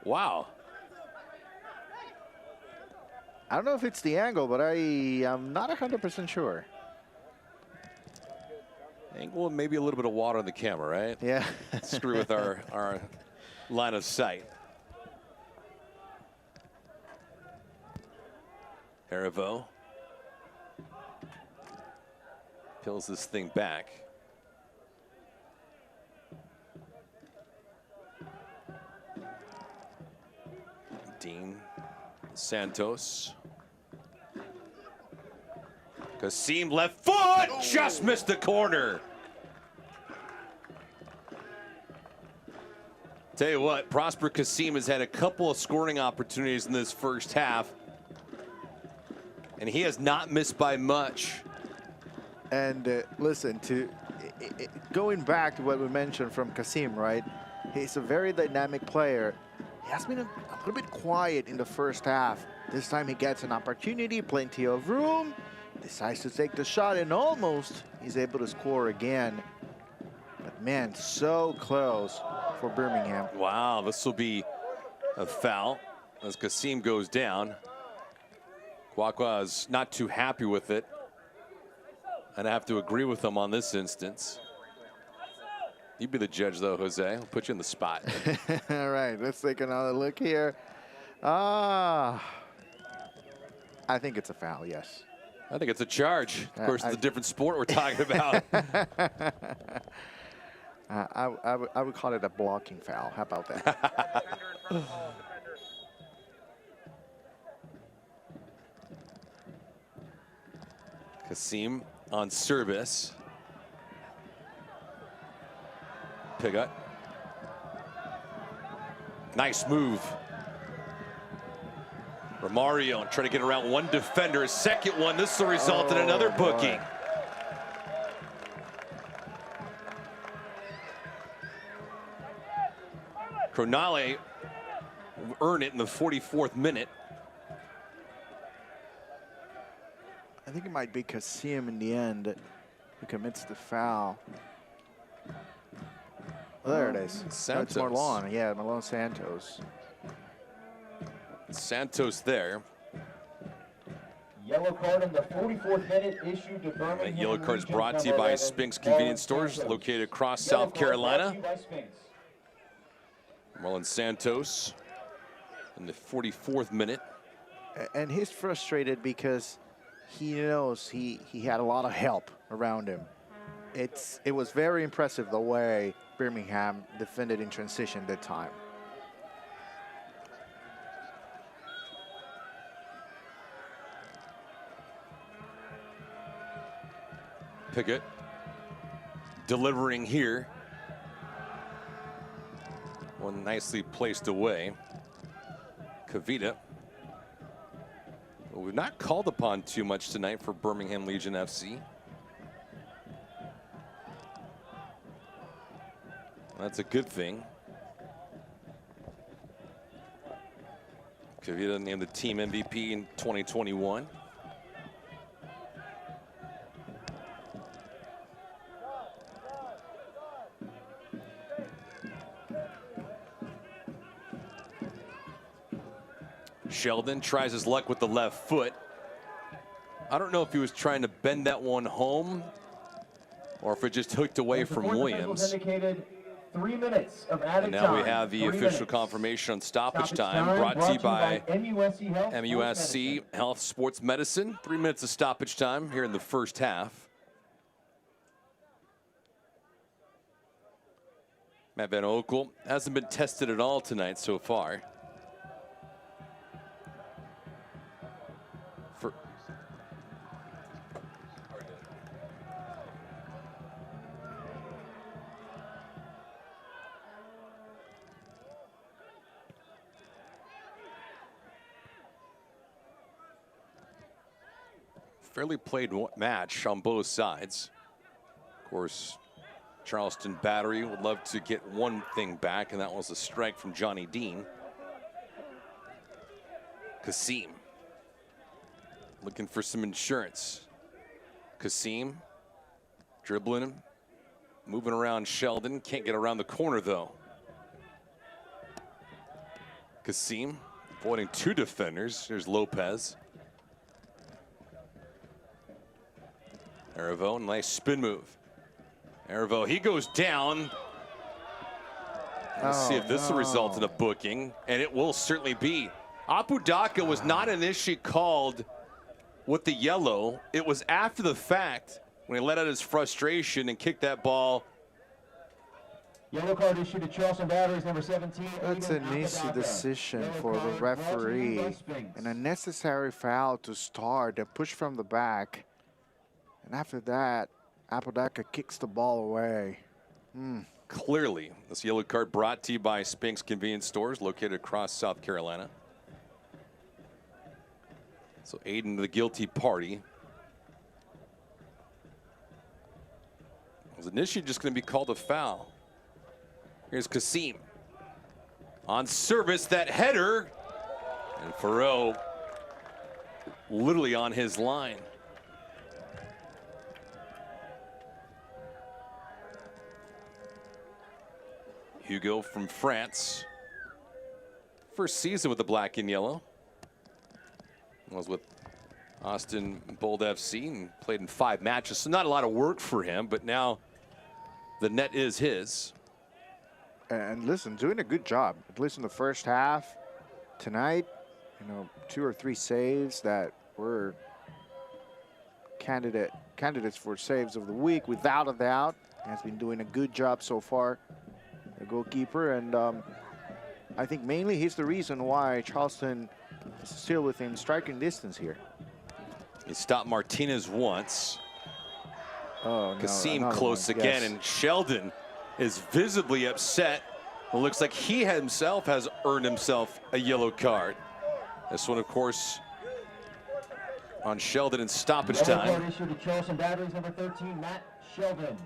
Wow. I don't know if it's the angle, but I am not 100% sure. Angle and maybe a little bit of water on the camera, right? Yeah. Screw with our line of sight. Haribo peels this thing back. Dean Santos. Kasim left foot, just missed the corner. Tell you what, Prosper Kasim has had a couple of scoring opportunities in this first half, and he has not missed by much. And listen, going back to what we mentioned from Kasim, right? He's a very dynamic player. He has been a little bit quiet in the first half. This time he gets an opportunity, plenty of room, decides to take the shot, and almost he's able to score again. But man, so close for Birmingham. Wow, this will be a foul as Kasim goes down. Kwakwa is not too happy with it, and I have to agree with him on this instance. You be the judge, though, Jose. I'll put you in the spot. All right, let's take another look here. I think it's a foul, yes. I think it's a charge. Of course, it's a different sport we're talking about. I would call it a blocking foul. How about that? Kasim on service. Pigot. Nice move. Romario trying to get around one defender. A second one. This will result in another booking. Cronale earned it in the 44th minute. I think it might be Kasim in the end who commits the foul. Oh, there it is. Santos. No, it's Marlon. Yeah, Marlon Santos. Santos there. Yellow card in the 44th minute issued to Birmingham. That yellow card is Region brought to you by 11, Spink's Convenience Stores, Santos. located across Yellow South card Carolina. brought to you by Spinks. Marlon Santos in the 44th minute. And he's frustrated because he knows he had a lot of help around him. It was very impressive the way Birmingham defended in transition that time. Pickett delivering here. One nicely placed away. Kavita. Well, we've not called upon too much tonight for Birmingham Legion FC. That's a good thing. Kavita named the team MVP in 2021. Sheldon tries his luck with the left foot. I don't know if he was trying to bend that one home or if it just hooked away from Williams. 3 minutes of added And now time. we have the 3 official minutes. confirmation on stoppage Stoppage time, brought to you by MUSC Health MUSC Health Sports Medicine. 3 minutes of stoppage time here in the first half. Matt Van Oekel hasn't been tested at all tonight so far. Fairly played match on both sides. Of course, Charleston Battery would love to get one thing back, and that was a strike from Johnny Dean. Kasim looking for some insurance. Kasim dribbling him, moving around Sheldon. Can't get around the corner, though. Kasim avoiding 2 defenders. Here's Lopez. Aravo, nice spin move. Aravo, he goes down. Let's see if this will result in a booking, and it will certainly be. Apudaka was not initially called with the yellow. It was after the fact when he let out his frustration and kicked that ball. Yellow card issued to Charleston Batteries, number 17. That's an easy decision for the referee. An unnecessary foul to start, a push from the back. And after that, Apudaka kicks the ball away. Clearly, this yellow card brought to you by Spinks Convenience Stores located across South Carolina. So aiding the guilty party. It was initially just going to be called a foul. Here's Kasim. On service, that header. And Farrow literally on his line. Hugo from France. First season with the black and yellow. Was with Austin Bold FC and played in 5 matches. So not a lot of work for him, but now the net is his. And listen, doing a good job, at least in the first half. Tonight, 2 or 3 saves that were candidates for saves of the week, without a doubt. Has been doing a good job so far, the goalkeeper. And I think mainly he's the reason why Charleston is still within striking distance here. He stopped Martinez once. Oh, Kasim close again, and Sheldon is visibly upset. It looks like he himself has earned himself a yellow card. This one, of course, on Sheldon in stoppage time. Yellow card issued to Charleston Batteries, number 13, Matt Sheldon.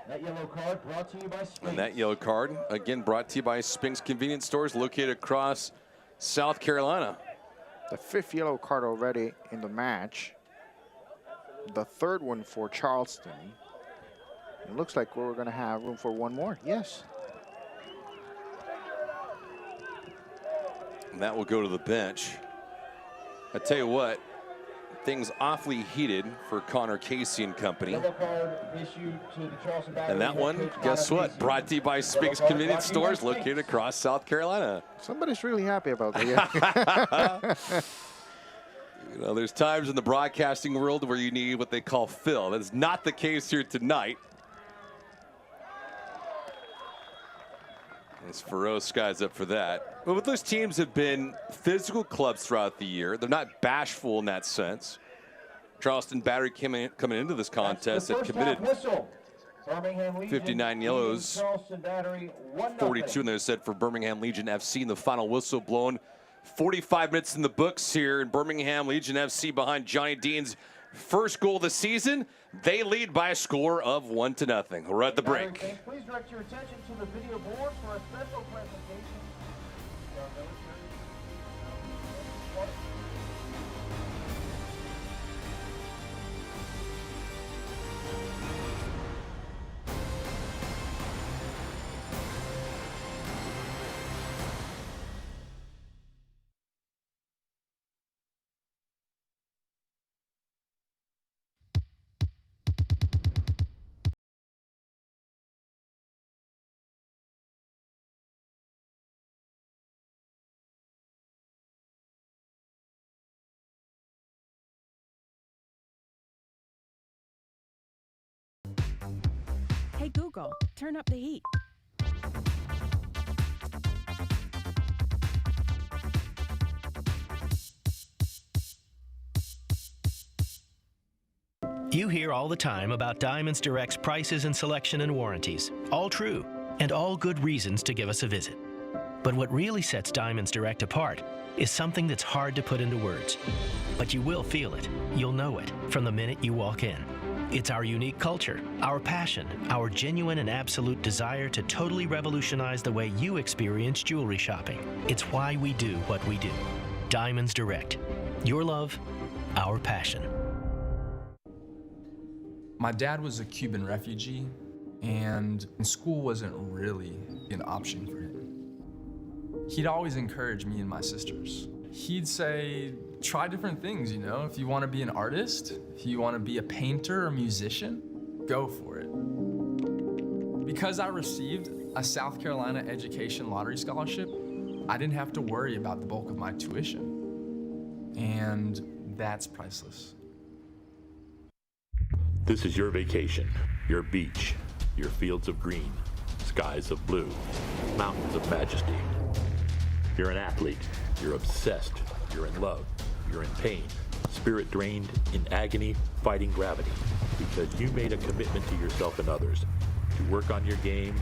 That yellow card brought to you by Spinks. And that yellow card, again, brought to you by Spinks Convenience Stores located across South Carolina. The 5th yellow card already in the match. The 3rd one for Charleston. It looks like we're going to have room for 1 more. Yes. And that will go to the bench. I tell you what, things awfully heated for Connor Casey and company. Yellow card issued to the Charleston Batteries. And that one, guess what? Brought to you by Spinks Convenience Stores located across South Carolina. Somebody's really happy about that. There's times in the broadcasting world where you need what they call fill. That is not the case here tonight. As Farrow skies up for that. But those teams have been physical clubs throughout the year. They're not bashful in that sense. Charleston Battery coming into this contest had committed 59 yellows, 42 in there said for Birmingham Legion FC, and the final whistle blown. 45 minutes in the books here in Birmingham Legion FC behind Johnny Dean's first goal of the season. They lead by a score of 1-0. We're at the break. Please direct your attention to the video board for a special presentation. Hey Google, turn up the heat. You hear all the time about Diamonds Direct's prices and selection and warranties. All true, and all good reasons to give us a visit. But what really sets Diamonds Direct apart is something that's hard to put into words. But you will feel it. You'll know it from the minute you walk in. It's our unique culture, our passion, our genuine and absolute desire to totally revolutionize the way you experience jewelry shopping. It's why we do what we do. Diamonds Direct. Your love, our passion. My dad was a Cuban refugee, and school wasn't really an option for him. he'd always encourage me and my sisters. He'd say, try different things, you know? If you want to be an artist, if you want to be a painter or musician, go for it. Because I received a South Carolina Education Lottery Scholarship, I didn't have to worry about the bulk of my tuition. And that's priceless. This is your vacation, your beach, your fields of green, skies of blue, mountains of majesty. You're an athlete, you're obsessed, you're in love, you're in pain, spirit drained, in agony, fighting gravity, because you made a commitment to yourself and others to work on your game,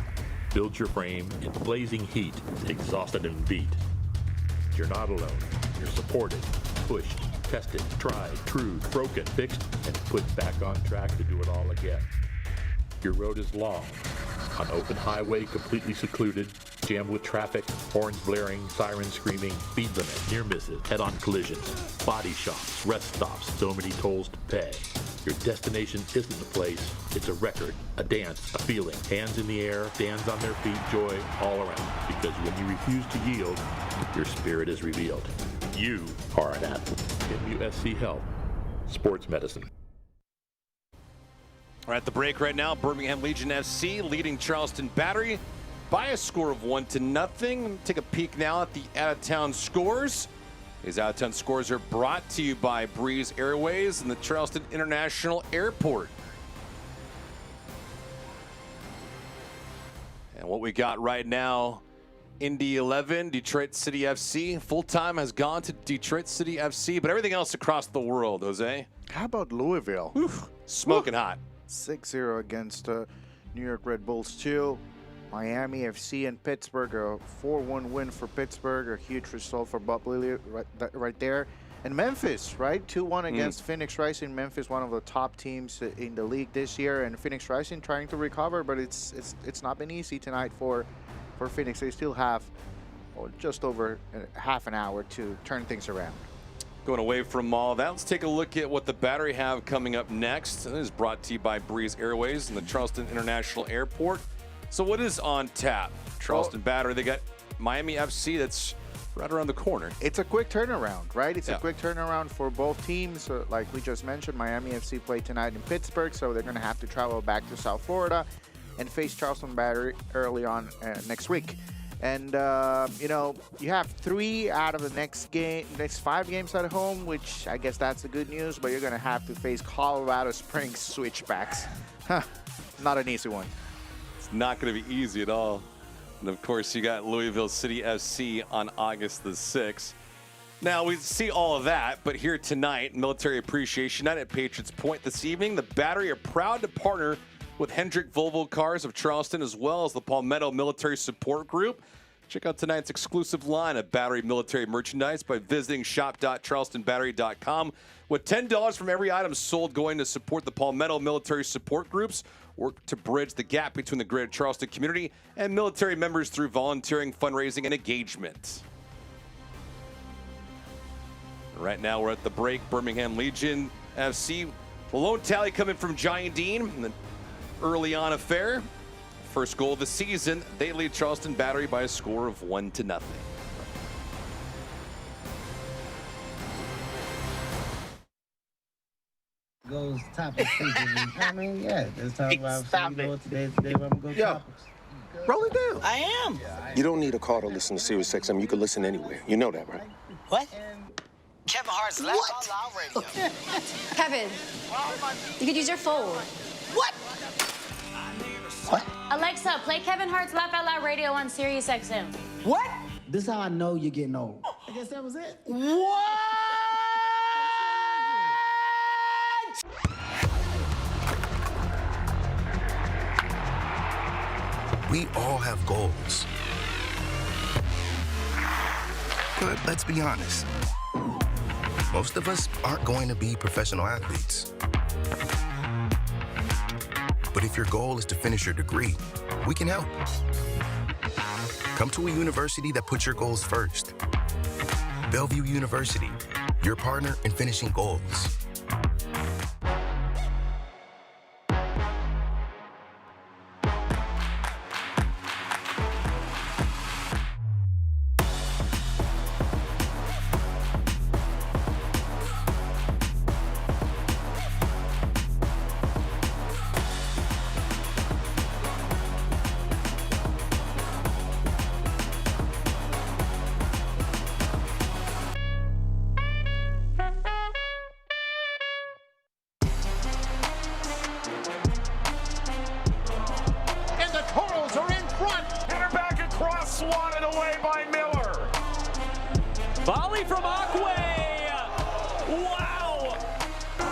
build your frame in blazing heat, exhausted and beat. You're not alone. You're supported, pushed, tested, tried, trued, broken, fixed, and put back on track to do it all again. Your road is long, on open highway, completely secluded, jammed with traffic, horns blaring, sirens screaming, speed limit, near misses, head-on collisions, body shops, rest stops, so many tolls to pay. Your destination isn't the place, it's a record, a dance, a feeling. Hands in the air, stands on their feet, joy all around. Because when you refuse to yield, your spirit is revealed. You are an athlete. MUSC Health, Sports Medicine. We're at the break right now. Birmingham Legion FC leading Charleston Battery by a score of 1-0. Take a peek now at the out-of-town scores. These out-of-town scores are brought to you by Breeze Airways and the Charleston International Airport. And what we got right now, Indy 11, Detroit City FC. Full-time has gone to Detroit City FC, but everything else across the world, Jose. How about Louisville? Oof, smoking hot. 6-0 against New York Red Bulls 2. Miami FC and Pittsburgh, a 4-1 win for Pittsburgh, a huge result for Bob Lilly right there. And Memphis, right? 2-1 against Phoenix Rising. Memphis, one of the top teams in the league this year, and Phoenix Rising trying to recover, but it's not been easy tonight for Phoenix. They still have just over half an hour to turn things around. Going away from all that, let's take a look at what the Battery have coming up next. And this is brought to you by Breeze Airways and the Charleston International Airport. So what is on tap? Charleston Battery, they got Miami FC that's right around the corner. It's a quick turnaround, right? It's a quick turnaround for both teams. Like we just mentioned, Miami FC played tonight in Pittsburgh, so they're going to have to travel back to South Florida and face Charleston Battery early on next week. And, you know, you have 3 out of the next 5 games at home, which I guess that's the good news, but you're going to have to face Colorado Springs Switchbacks. Not an easy one. It's not going to be easy at all. And, of course, you got Louisville City FC on August the 6th. Now, we see all of that, but here tonight, Military Appreciation Night at Patriots Point this evening, the Battery are proud to partner with Hendrick Volvo Cars of Charleston, as well as the Palmetto Military Support Group. Check out tonight's exclusive line of Battery military merchandise by visiting shop.charlestonbattery.com. With $10 from every item sold going to support the Palmetto Military Support Groups, work to bridge the gap between the greater Charleston community and military members through volunteering, fundraising, and engagement. Right now, we're at the break. Birmingham Legion FC. The lone tally coming from Giant Dean. Early on affair. First goal of the season. They lead Charleston Battery by a score of 1-0. Goes topics. I mean, yeah, let's talk about today where I'm going to go topics. Roll it down. I am. You don't need a car to listen to Sirius XM. You can listen anywhere. You know that, right? What? Kevin Hart's Laugh Out Loud Radio. Kevin, you could use your phone. What? What? Alexa, play Kevin Hart's Laugh Out Loud Radio on Sirius XM. What? This is how I know you're getting old. I guess that was it. What? We all have goals. But let's be honest. Most of us aren't going to be professional athletes. But if your goal is to finish your degree, we can help. Come to a university that puts your goals first. Bellevue University, your partner in finishing goals. Volley from Aquay! Wow!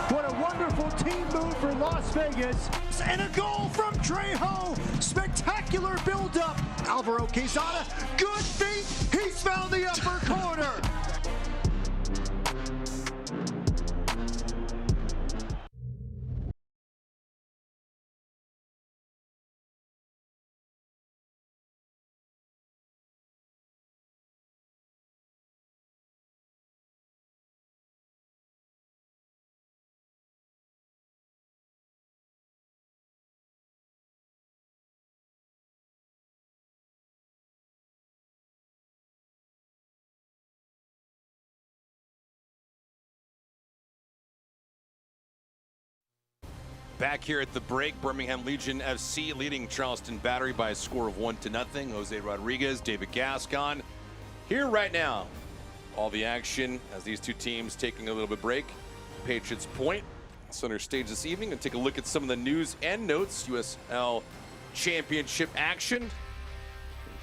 What a wonderful team move for Las Vegas. And a goal from Trejo. Spectacular build-up. Alvaro Quezada, good feet. He's found the upper corner. Back here at the break, Birmingham Legion FC leading Charleston Battery by a score of 1-0. Jose Rodriguez, David Gascon. Here right now, all the action as these two teams taking a little bit of break. Patriots Point, center stage this evening, and take a look at some of the news and notes. USL Championship action.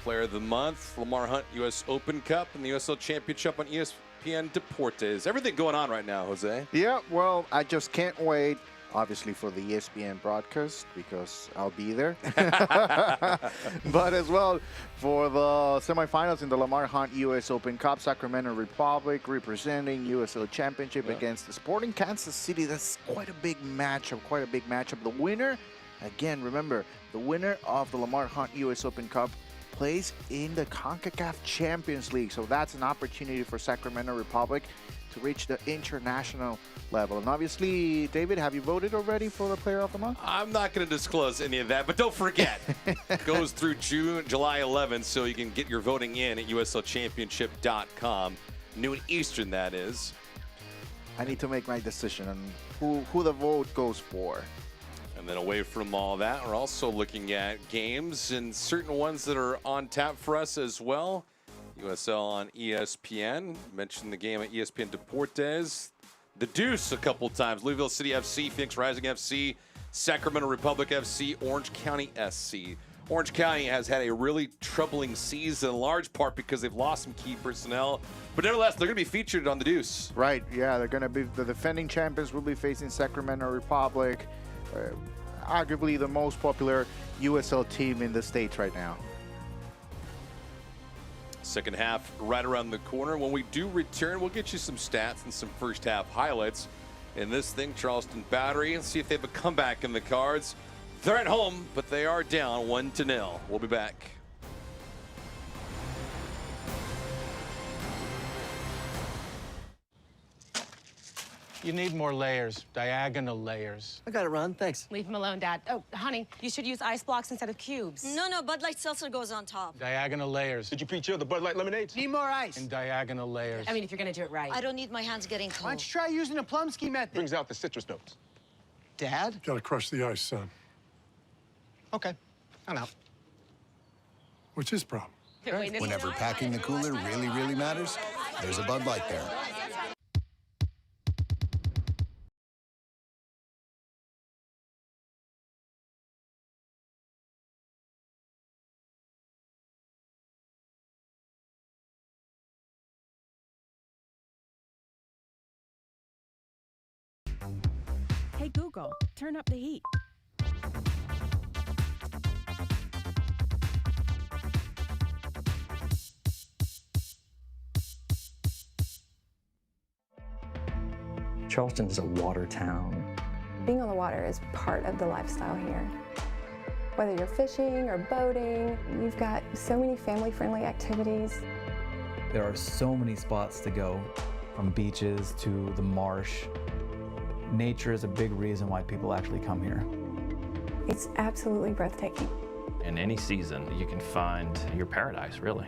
Player of the Month, Lamar Hunt US Open Cup, and the USL Championship on ESPN Deportes. Everything going on right now, Jose. Yeah, well, I just can't wait. Obviously for the ESPN broadcast because I'll be there. But as well for the semifinals in the Lamar Hunt US Open Cup, Sacramento Republic representing USL Championship against the Sporting Kansas City. That's quite a big matchup, The winner, again, remember, the winner of the Lamar Hunt US Open Cup plays in the CONCACAF Champions League. So that's an opportunity for Sacramento Republic to reach the international level. And obviously, David, have you voted already for the Player of the Month? I'm not going to disclose any of that, but don't forget, it goes through July 11th, so you can get your voting in at uslchampionship.com. Noon Eastern, that is. I need to make my decision on who the vote goes for. And then away from all that, we're also looking at games and certain ones that are on tap for us as well. USL on ESPN. Mentioned the game at ESPN Deportes. The Deuce a couple times. Louisville City FC, Phoenix Rising FC, Sacramento Republic FC, Orange County SC. Orange County has had a really troubling season, in large part because they've lost some key personnel. But nevertheless, they're going to be featured on the Deuce. Right, yeah, they're going to be the defending champions will be facing Sacramento Republic, arguably the most popular USL team in the States right now. Second half right around the corner. When we do return, we'll get you some stats and some first half highlights in this thing, Charleston Battery, and see if they have a comeback in the cards. They're at home, but they are down 1-0. We'll be back. You need more layers, diagonal layers. I got it, Ron. Thanks. Leave him alone, Dad. Oh, honey, you should use ice blocks instead of cubes. No, Bud Light Seltzer goes on top. Diagonal layers. Did you pre-chill the Bud Light lemonades? Need more ice. And diagonal layers. I mean, if you're gonna do it right. I don't need my hands getting cold. Why don't you try using the Plumsky method? Brings out the citrus notes. Dad? Gotta crush the ice, son. Okay, I'm out. What's his problem? Whenever packing the cooler really matters, there's a Bud Light there. Hey Google, turn up the heat. Charleston is a water town. Being on the water is part of the lifestyle here. Whether you're fishing or boating, you've got so many family-friendly activities. There are so many spots to go, from beaches to the marsh. Nature is a big reason why people actually come here. It's absolutely breathtaking. In any season, you can find your paradise, really.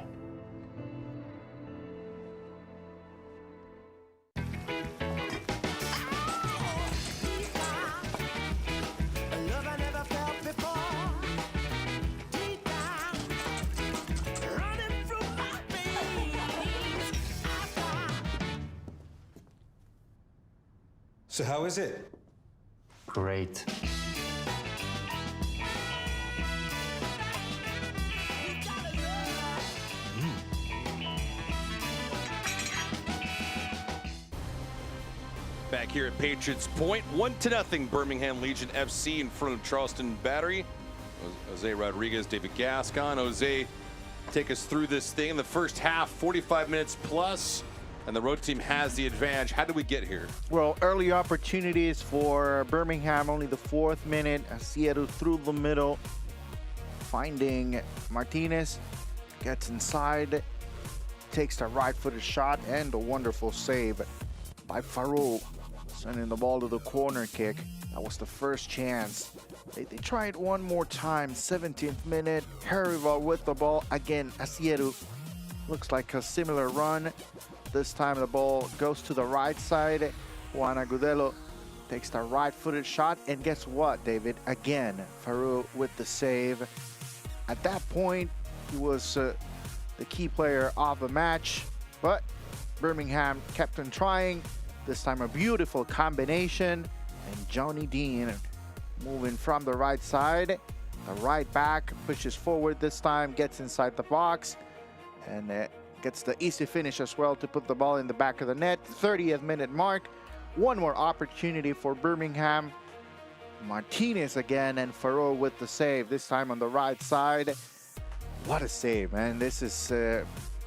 So how is it? Great. Back here at Patriots Point, 1-0 Birmingham Legion FC in front of Charleston Battery. Jose Rodriguez, David Gascon. Jose, take us through this thing in the first half, 45 minutes plus, and the road team has the advantage. How did we get here? Well, early opportunities for Birmingham, only the 4th minute. Asieru through the middle, finding Martinez, gets inside, takes the right-footed shot, and a wonderful save by Farouk, sending the ball to the corner kick. That was the first chance. They tried one more time, 17th minute. Herival with the ball. Again, Asieru looks like a similar run. This time the ball goes to the right side. Juan Agudelo takes the right-footed shot. And guess what, David? Again, Farouk with the save. At that point, he was the key player of the match. But Birmingham kept on trying. This time a beautiful combination. And Johnny Dean moving from the right side. The right back pushes forward this time, gets inside the box, and gets the easy finish as well to put the ball in the back of the net. 30th minute mark. One more opportunity for Birmingham. Martinez again, and Farouk with the save, this time on the right side. What a save, man. This is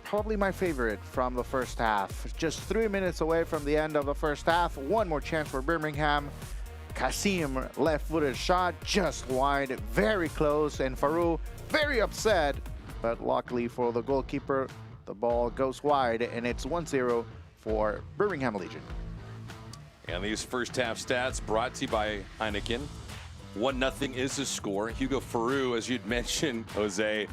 probably my favorite from the first half. Just 3 minutes away from the end of the first half. One more chance for Birmingham. Kasim, left-footed shot, just wide, very close, and Farouk very upset, but luckily for the goalkeeper, the ball goes wide, and it's 1-0 for Birmingham Legion. And these first half stats brought to you by Heineken. 1-0 is the score. Hugo Farouk, as you'd mentioned, Jose,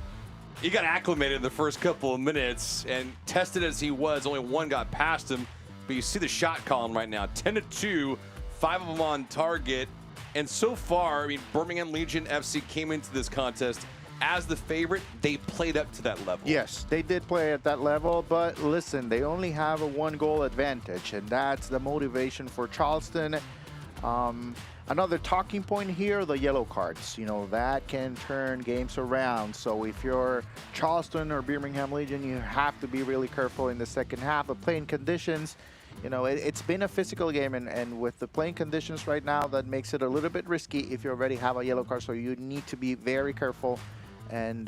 he got acclimated in the first couple of minutes, and tested as he was, only one got past him, but you see the shot column right now, 10-2, 5 of them on target, and so far, I mean, Birmingham Legion FC came into this contest as the favorite. They played up to that level. Yes, they did play at that level, but listen, they only have a 1-goal advantage, and that's the motivation for Charleston. Another talking point here, the yellow cards. You know, that can turn games around. So if you're Charleston or Birmingham Legion, you have to be really careful in the second half. The playing conditions, you know, it's been a physical game, and with the playing conditions right now, that makes it a little bit risky if you already have a yellow card. So you need to be very careful. And,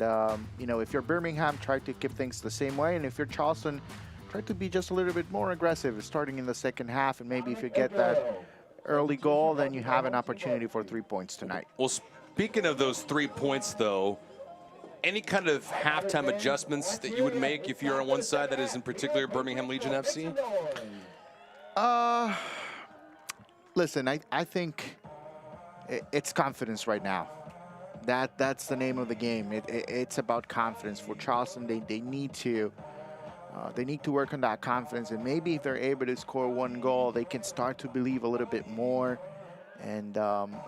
you know, if you're Birmingham, try to keep things the same way. And if you're Charleston, try to be just a little bit more aggressive starting in the second half. And maybe if you get that early goal, then you have an opportunity for 3 points tonight. Well, speaking of those 3 points, though, any kind of halftime adjustments that you would make if you're on one side, that is in particular Birmingham Legion FC? Listen, I think it's confidence right now. That's the name of the game. It's about confidence for Charleston. They need to work on that confidence, and maybe if they're able to score 1 goal, they can start to believe a little bit more. And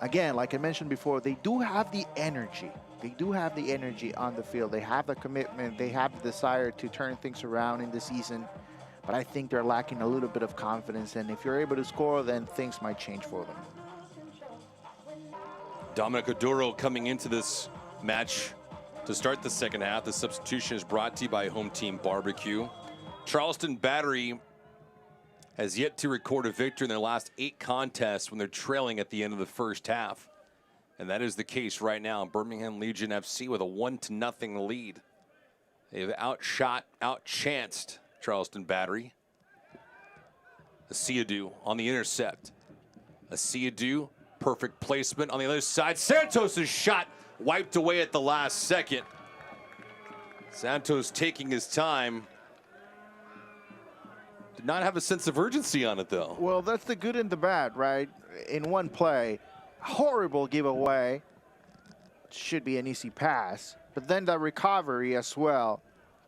again, like I mentioned before, they do have the energy. They do have the energy on the field. They have the commitment. They have the desire to turn things around in the season. But I think they're lacking a little bit of confidence. And if you're able to score, then things might change for them. Dominic Oduro coming into this match to start the second half. The substitution is brought to you by Home Team Barbecue. Charleston Battery has yet to record a victory in their last 8 contests when they're trailing at the end of the first half. And that is the case right now. Birmingham Legion FC with a 1-0 lead. They've outchanced Charleston Battery. Asiadu on the intercept. Asiadu, perfect placement on the other side. Santos' shot wiped away at the last second. Santos taking his time. Did not have a sense of urgency on it, though. Well, that's the good and the bad, right? In one play, horrible giveaway. Should be an easy pass. But then the recovery as well,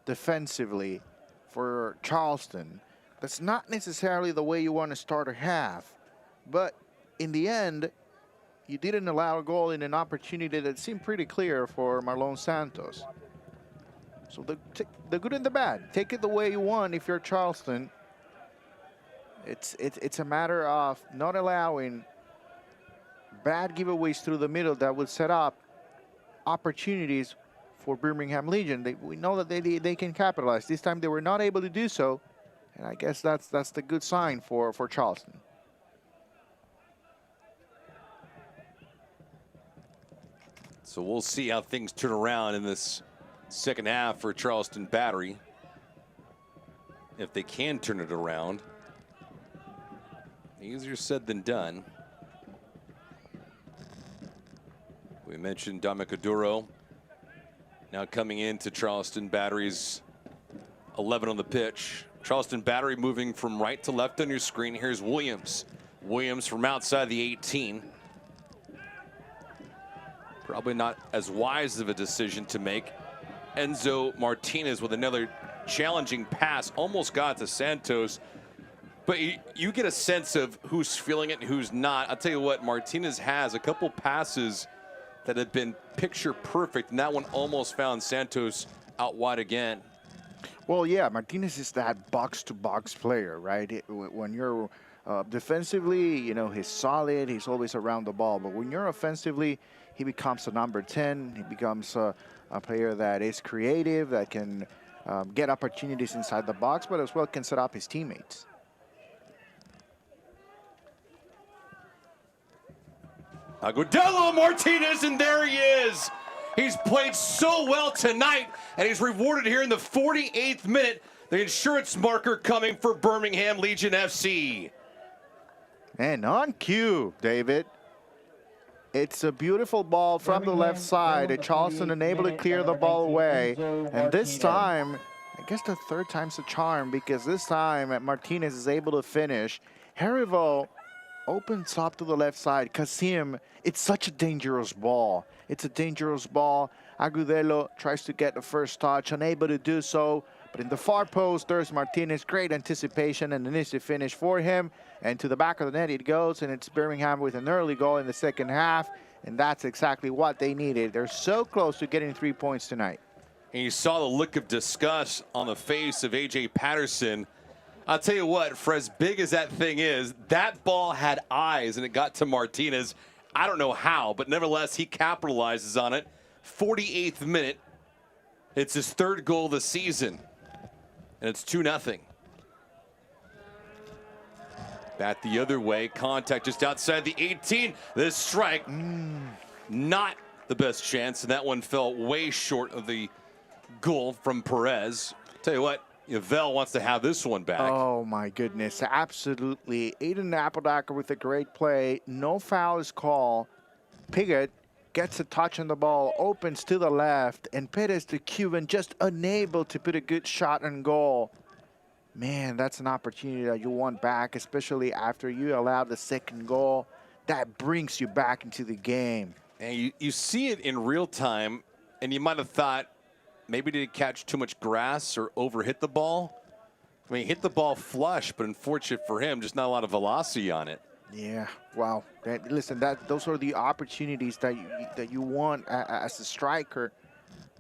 defensively, for Charleston. That's not necessarily the way you want to start a half. But in the end, you didn't allow a goal in an opportunity that seemed pretty clear for Marlon Santos. So the good and the bad. Take it the way you want if you're Charleston. It's a matter of not allowing bad giveaways through the middle that would set up opportunities for Birmingham Legion. We know that they can capitalize. This time they were not able to do so, and I guess that's the good sign for Charleston. So we'll see how things turn around in this second half for Charleston Battery. If they can turn it around. Easier said than done. We mentioned Damicaduro now coming into Charleston Battery's 11 on the pitch. Charleston Battery moving from right to left on your screen. Here's Williams. Williams from outside the 18. Probably not as wise of a decision to make. Enzo Martinez with another challenging pass. Almost got to Santos. But you get a sense of who's feeling it and who's not. I'll tell you what, Martinez has a couple passes that have been picture perfect, and that one almost found Santos out wide again. Well, yeah, Martinez is that box-to-box player, right? When you're defensively, you know, he's solid. He's always around the ball. But when you're offensively, he becomes a number 10. He becomes a player that is creative, that can get opportunities inside the box, but as well can set up his teammates. Agudelo Martinez, and there he is. He's played so well tonight, and he's rewarded here in the 48th minute. The insurance marker coming for Birmingham Legion FC. And on cue, David. It's a beautiful ball from the left side. Charleston unable to clear the ball away. And this time, I guess the third time's the charm, because this time Martinez is able to finish. Herivo opens up to the left side. Kasim, it's such a dangerous ball. It's a dangerous ball. Agudelo tries to get the first touch, unable to do so. But in the far post, there's Martinez. Great anticipation and an easy finish for him. And to the back of the net it goes, and it's Birmingham with an early goal in the second half. And that's exactly what they needed. They're so close to getting 3 points tonight. And you saw the look of disgust on the face of A.J. Patterson. I'll tell you what, for as big as that thing is, that ball had eyes, and it got to Martinez. I don't know how, but nevertheless, he capitalizes on it. 48th minute. It's his third goal of the season, and it's 2-0. Bat the other way, contact just outside the 18. This strike, not the best chance, and that one fell way short of the goal from Perez. Tell you what, Yvel wants to have this one back. Oh my goodness, absolutely. Aiden Appledacker with a great play. No foul is called. Piggott gets a touch on the ball, opens to the left, and Perez, the Cuban, just unable to put a good shot on goal. Man, that's an opportunity that you want back, especially after you allow the second goal. That brings you back into the game. And you see it in real time, and you might have thought, maybe did he catch too much grass or overhit the ball? I mean, he hit the ball flush, but unfortunate for him, just not a lot of velocity on it. Yeah, wow. Listen, those are the opportunities that you want as a striker.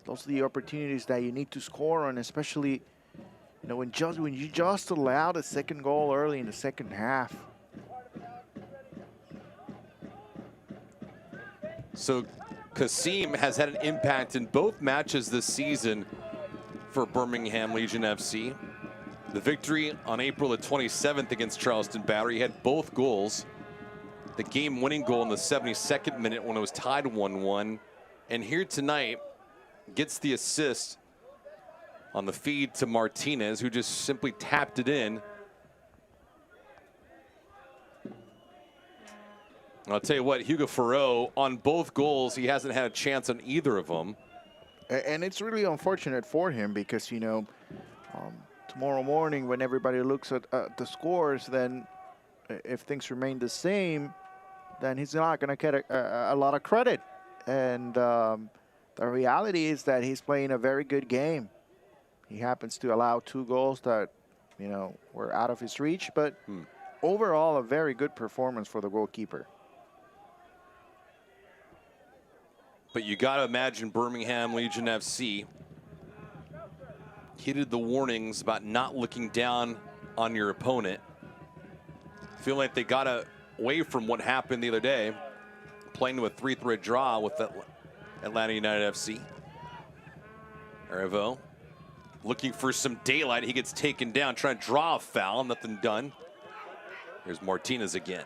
Those are the opportunities that you need to score on, especially, you know, when you just allowed a second goal early in the second half. So Kasim has had an impact in both matches this season for Birmingham Legion FC. The victory on April the 27th against Charleston Battery, he had both goals. The game-winning goal in the 72nd minute when it was tied 1-1. And here tonight, gets the assist on the feed to Martinez, who just simply tapped it in. I'll tell you what, Hugo Farreau, on both goals, he hasn't had a chance on either of them. And it's really unfortunate for him because, you know, tomorrow morning when everybody looks at the scores, then if things remain the same, then he's not going to get a lot of credit. And the reality is that he's playing a very good game. He happens to allow 2 goals that, you know, were out of his reach, but overall a very good performance for the goalkeeper. But you got to imagine Birmingham Legion FC heeded the warnings about not looking down on your opponent. Feel like they got away from what happened the other day, playing to a 3-3 draw with Atlanta United FC. Arivo looking for some daylight. He gets taken down, trying to draw a foul, nothing done. Here's Martinez again.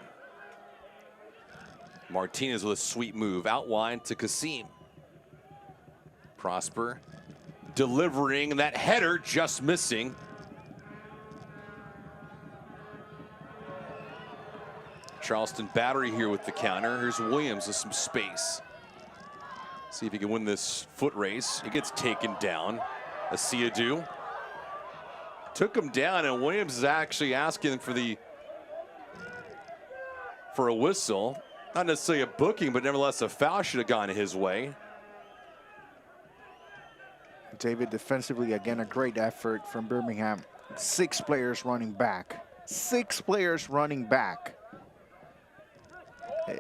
Martinez with a sweet move out wide to Kasim. Prosper delivering that header, just missing. Charleston Battery here with the counter. Here's Williams with some space. See if he can win this foot race. He gets taken down. Asiadu took him down, and Williams is actually asking for a whistle. Not necessarily a booking, but nevertheless a foul should have gone his way. David, defensively, again, a great effort from Birmingham. 6 players running back. 6 players running back.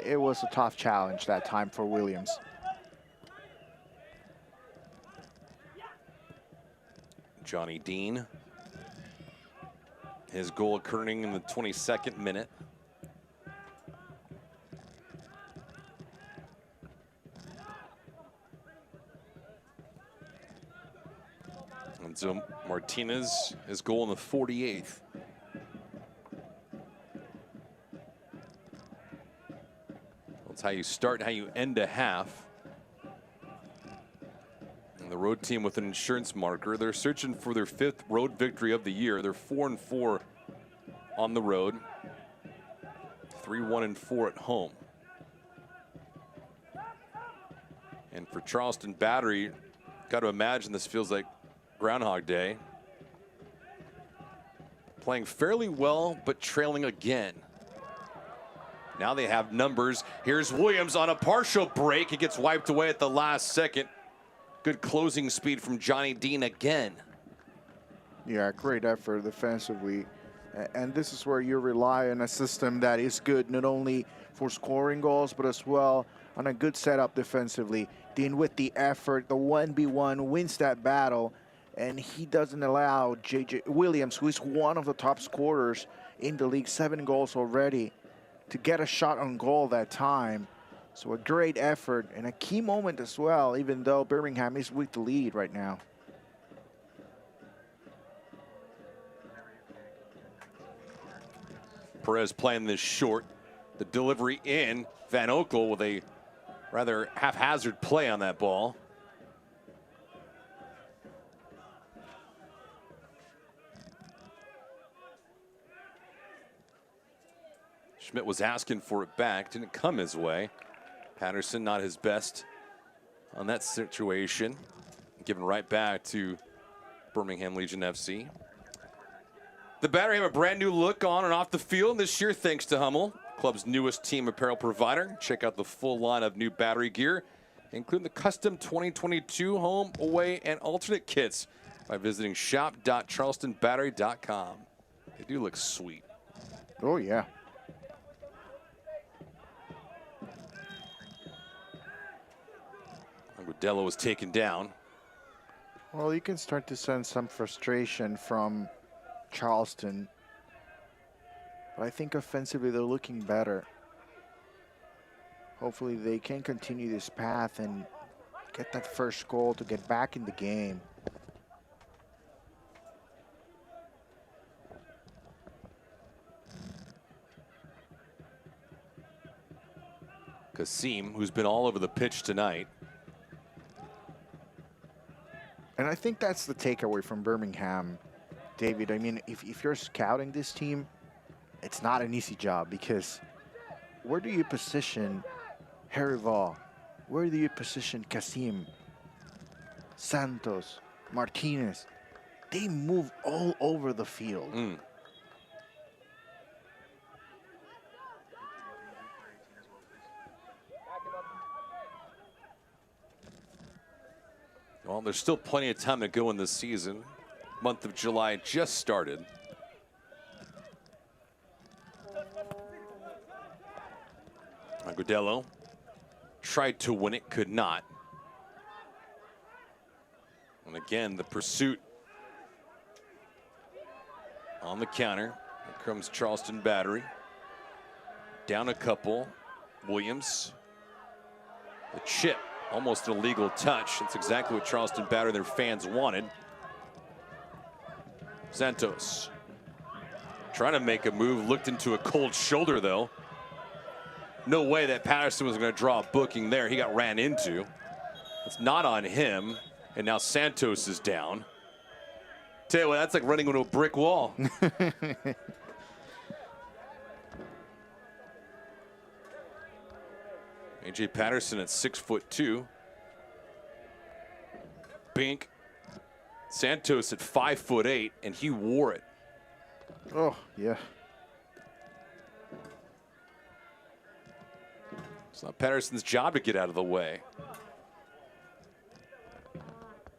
It was a tough challenge that time for Williams. Johnny Dean. His goal occurring in the 22nd minute. And so Martinez, his goal in the 48th. That's how you start, how you end a half. And the road team with an insurance marker. They're searching for their 5th road victory of the year. They're 4-4 on the road. 3-1-4 at home. And for Charleston Battery, got to imagine this feels like Groundhog Day. Playing fairly well, but trailing again. Now they have numbers. Here's Williams on a partial break. He gets wiped away at the last second. Good closing speed from Johnny Dean again. Yeah, great effort defensively. And this is where you rely on a system that is good not only for scoring goals, but as well on a good setup defensively. Dean with the effort, the 1v1 wins that battle, and he doesn't allow J.J. Williams, who is one of the top scorers in the league, 7 goals already, to get a shot on goal that time. So a great effort and a key moment as well, even though Birmingham is with the lead right now. Perez playing this short. The delivery in. Van Oekel with a rather haphazard play on that ball. Schmidt was asking for it back. Didn't come his way. Patterson not his best on that situation. Given right back to Birmingham Legion FC. The Battery have a brand new look on and off the field this year thanks to Hummel, club's newest team apparel provider. Check out the full line of new Battery gear, including the custom 2022 home, away, and alternate kits by visiting shop.charlestonbattery.com. They do look sweet. Oh, yeah. Agudelo was taken down. Well, you can start to sense some frustration from Charleston. But I think offensively they're looking better. Hopefully they can continue this path and get that first goal to get back in the game. Kasim, who's been all over the pitch tonight. And I think that's the takeaway from Birmingham, David. I mean, if you're scouting this team, it's not an easy job, because where do you position Herival? Where do you position Kasim, Santos, Martinez? They move all over the field. Well, there's still plenty of time to go in this season. Month of July just started. Agudelo tried to win it, could not. And again, the pursuit on the counter. Here comes Charleston Battery. Down a couple. Williams. The chip. Almost an illegal touch. That's exactly what Charleston Battery, their fans wanted. Santos trying to make a move, looked into a cold shoulder though. No way that Patterson was going to draw a booking there. He got ran into. It's not on him. And now Santos is down. Tell you what, that's like running into a brick wall. A.J. Patterson at 6'2". Bink. Santos at 5'8", and he wore it. Oh, yeah. It's not Patterson's job to get out of the way.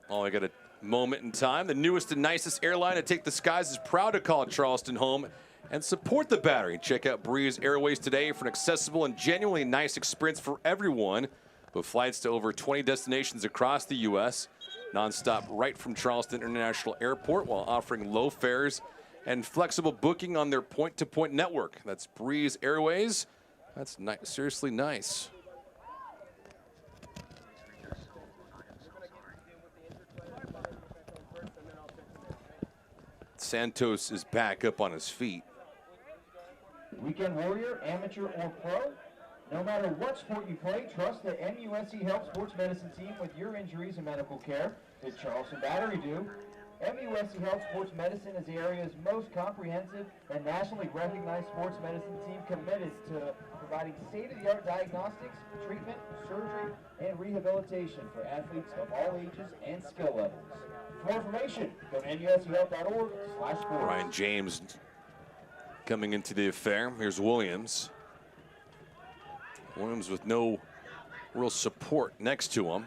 Oh, I got a moment in time. The newest and nicest airline to take the skies is proud to call Charleston home and support the Battery. Check out Breeze Airways today for an accessible and genuinely nice experience for everyone, with flights to over 20 destinations across the U.S. nonstop right from Charleston International Airport, while offering low fares and flexible booking on their point-to-point network. That's Breeze Airways. That's seriously nice. Santos is back up on his feet. Weekend warrior, amateur or pro, no matter what sport you play, trust the MUSC Health Sports Medicine team with your injuries and medical care. The Charleston Battery do. MUSC Health Sports Medicine is the area's most comprehensive and nationally recognized sports medicine team committed to providing state-of-the-art diagnostics, treatment, surgery, and rehabilitation for athletes of all ages and skill levels. For more information, go to mushealth.org/sports. Ryan James coming into the affair. Here's Williams. Williams with no real support next to him.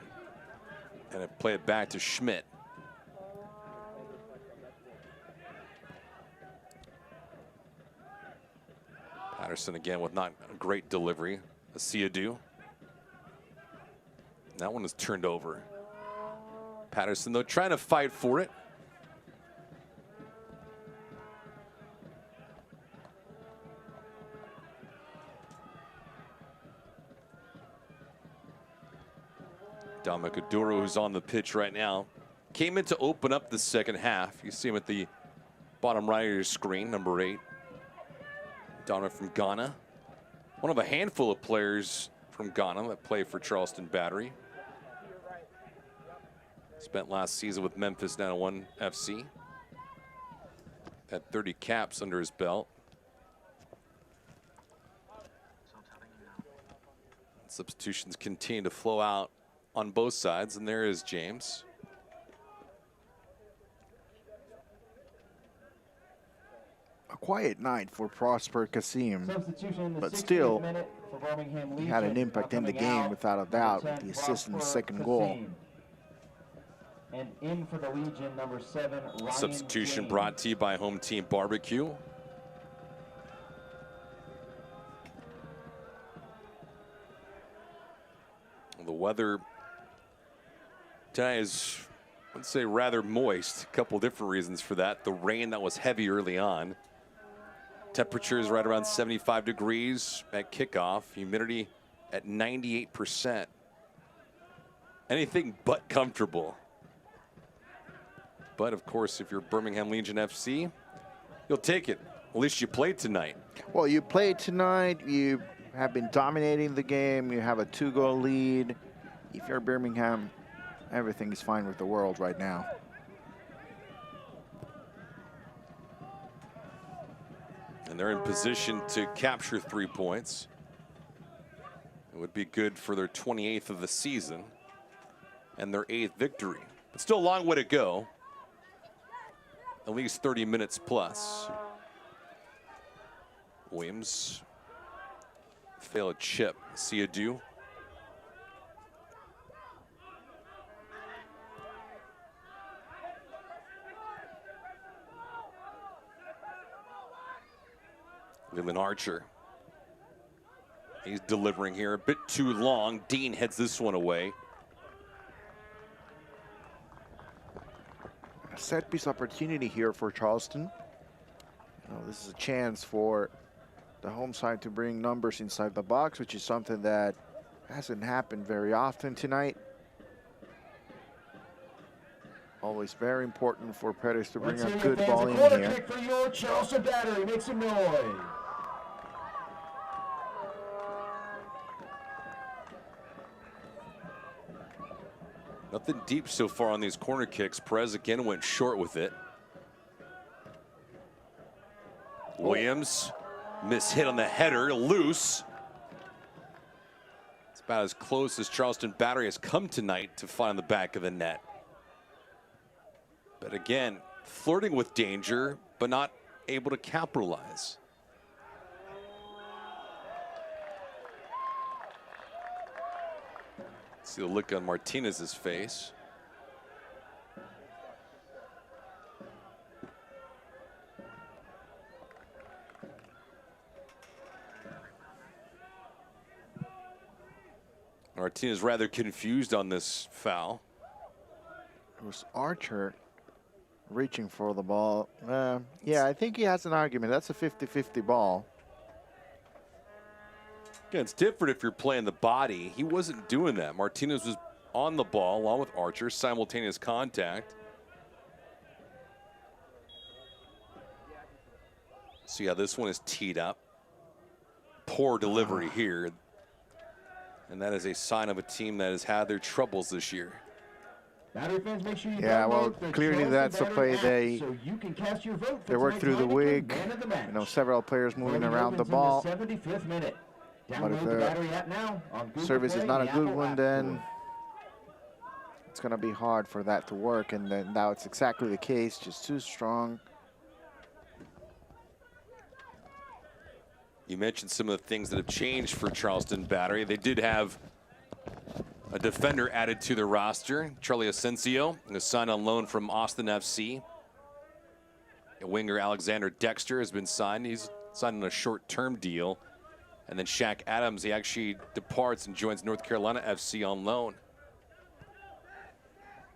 And I play it back to Schmidt. Patterson again with not a great delivery. Asiadu. That one is turned over. Patterson, though, trying to fight for it. Damakaduru, who's on the pitch right now, came in to open up the second half. You see him at the bottom right of your screen, number 8. Donna from Ghana. One of a handful of players from Ghana that play for Charleston Battery. Spent last season with Memphis 901 FC. Had 30 caps under his belt. Substitutions continue to flow out on both sides, and there is James. A quiet night for Prosper Kasim, but still, he had an impact in the game without a doubt with the assist in the second goal. And in for the Legion, number 7, Ryan Substitution James. brought to you by Home Team Barbecue. The weather tonight is, let's say, rather moist. A couple different reasons for that. The rain that was heavy early on. Temperatures right around 75 degrees at kickoff. Humidity at 98%. Anything but comfortable. But of course, if you're Birmingham Legion FC, you'll take it. At least you played tonight. Well, you played tonight. You have been dominating the game. You have a 2-goal lead. If you're Birmingham, everything is fine with the world right now. And they're in position to capture 3 points. It would be good for their 28th of the season and their 8th victory. But still a long way to go. At least 30 minutes plus. Williams. Failed chip. Asiadu. Leland Archer. He's delivering here a bit too long. Dean heads this one away. A set piece opportunity here for Charleston. This is a chance for the home side to bring numbers inside the box, which is something that hasn't happened very often tonight. Always very important for Perez to bring a good ball in Corner here. kick for your Charleston Battery. Make some noise. Nothing deep so far on these corner kicks. Perez again went short with it. Williams, miss hit on the header, loose. It's about as close as Charleston Battery has come tonight to find the back of the net. But again, flirting with danger, but not able to capitalize. See the look on Martinez's face. Martinez rather confused on this foul. It was Archer reaching for the ball. Yeah, I think he has an argument. That's a 50-50 ball. Again, it's different if you're playing the body. He wasn't doing that. Martinez was on the ball along with Archer, simultaneous contact. So yeah, this one is teed up. Poor delivery here. And that is a sign of a team that has had their troubles this year. Yeah, well, clearly that's a play they worked through the wig. You know, several players moving around the ball. But if the service is not a good one, then it's going to be hard for that to work. And then now it's exactly the case, just too strong. You mentioned some of the things that have changed for Charleston Battery. They did have a defender added to their roster, Charlie Asensio, who is signed on loan from Austin FC. A winger, Alexander Dexter, has been signed. He's signed on a short-term deal. And then Shaq Adams, he actually departs and joins North Carolina FC on loan.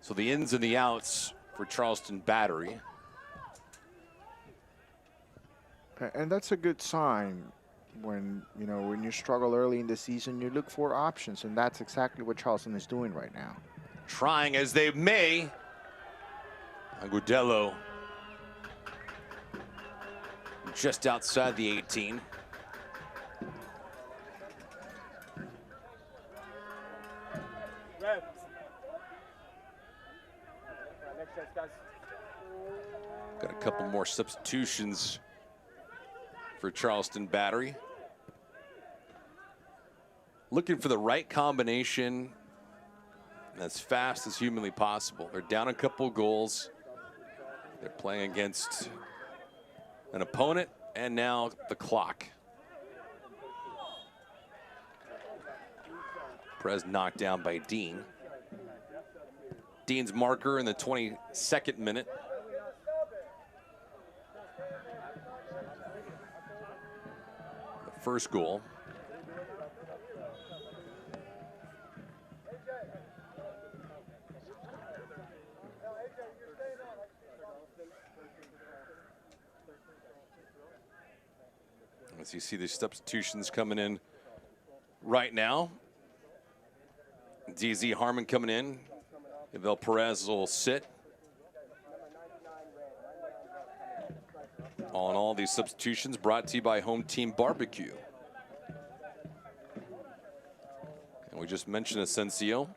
So the ins and the outs for Charleston Battery. And that's a good sign. When when you struggle early in the season, you look for options, and that's exactly what Charleston is doing right now. Trying as they may. Agudelo just outside the 18. Got a couple more substitutions for Charleston Battery. Looking for the right combination as fast as humanly possible. They're down a couple goals. They're playing against an opponent and now the clock. Perez knocked down by Dean. Dean's marker in the 22nd minute. The first goal. As you see the substitutions coming in right now. DZ Harmon coming in. Evel Perez will sit. All in all, these substitutions brought to you by Home Team Barbecue. And we just mentioned Asensio.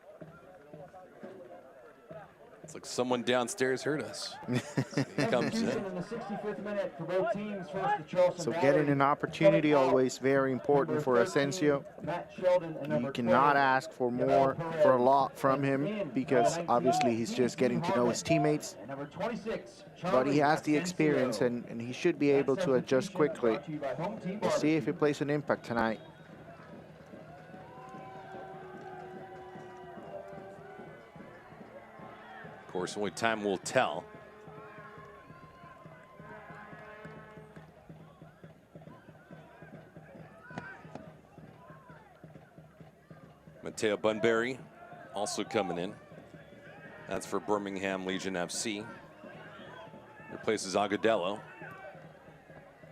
It's like someone downstairs heard us. He comes in. So getting an opportunity always very important for Asensio. You cannot ask for more, for a lot from him, because obviously he's just getting to know his teammates. But he has the experience, and he should be able to adjust quickly. We'll see if he plays an impact tonight. Of course, only time will tell. Mateo Bunbury also coming in. That's for Birmingham Legion FC. Replaces Agudelo.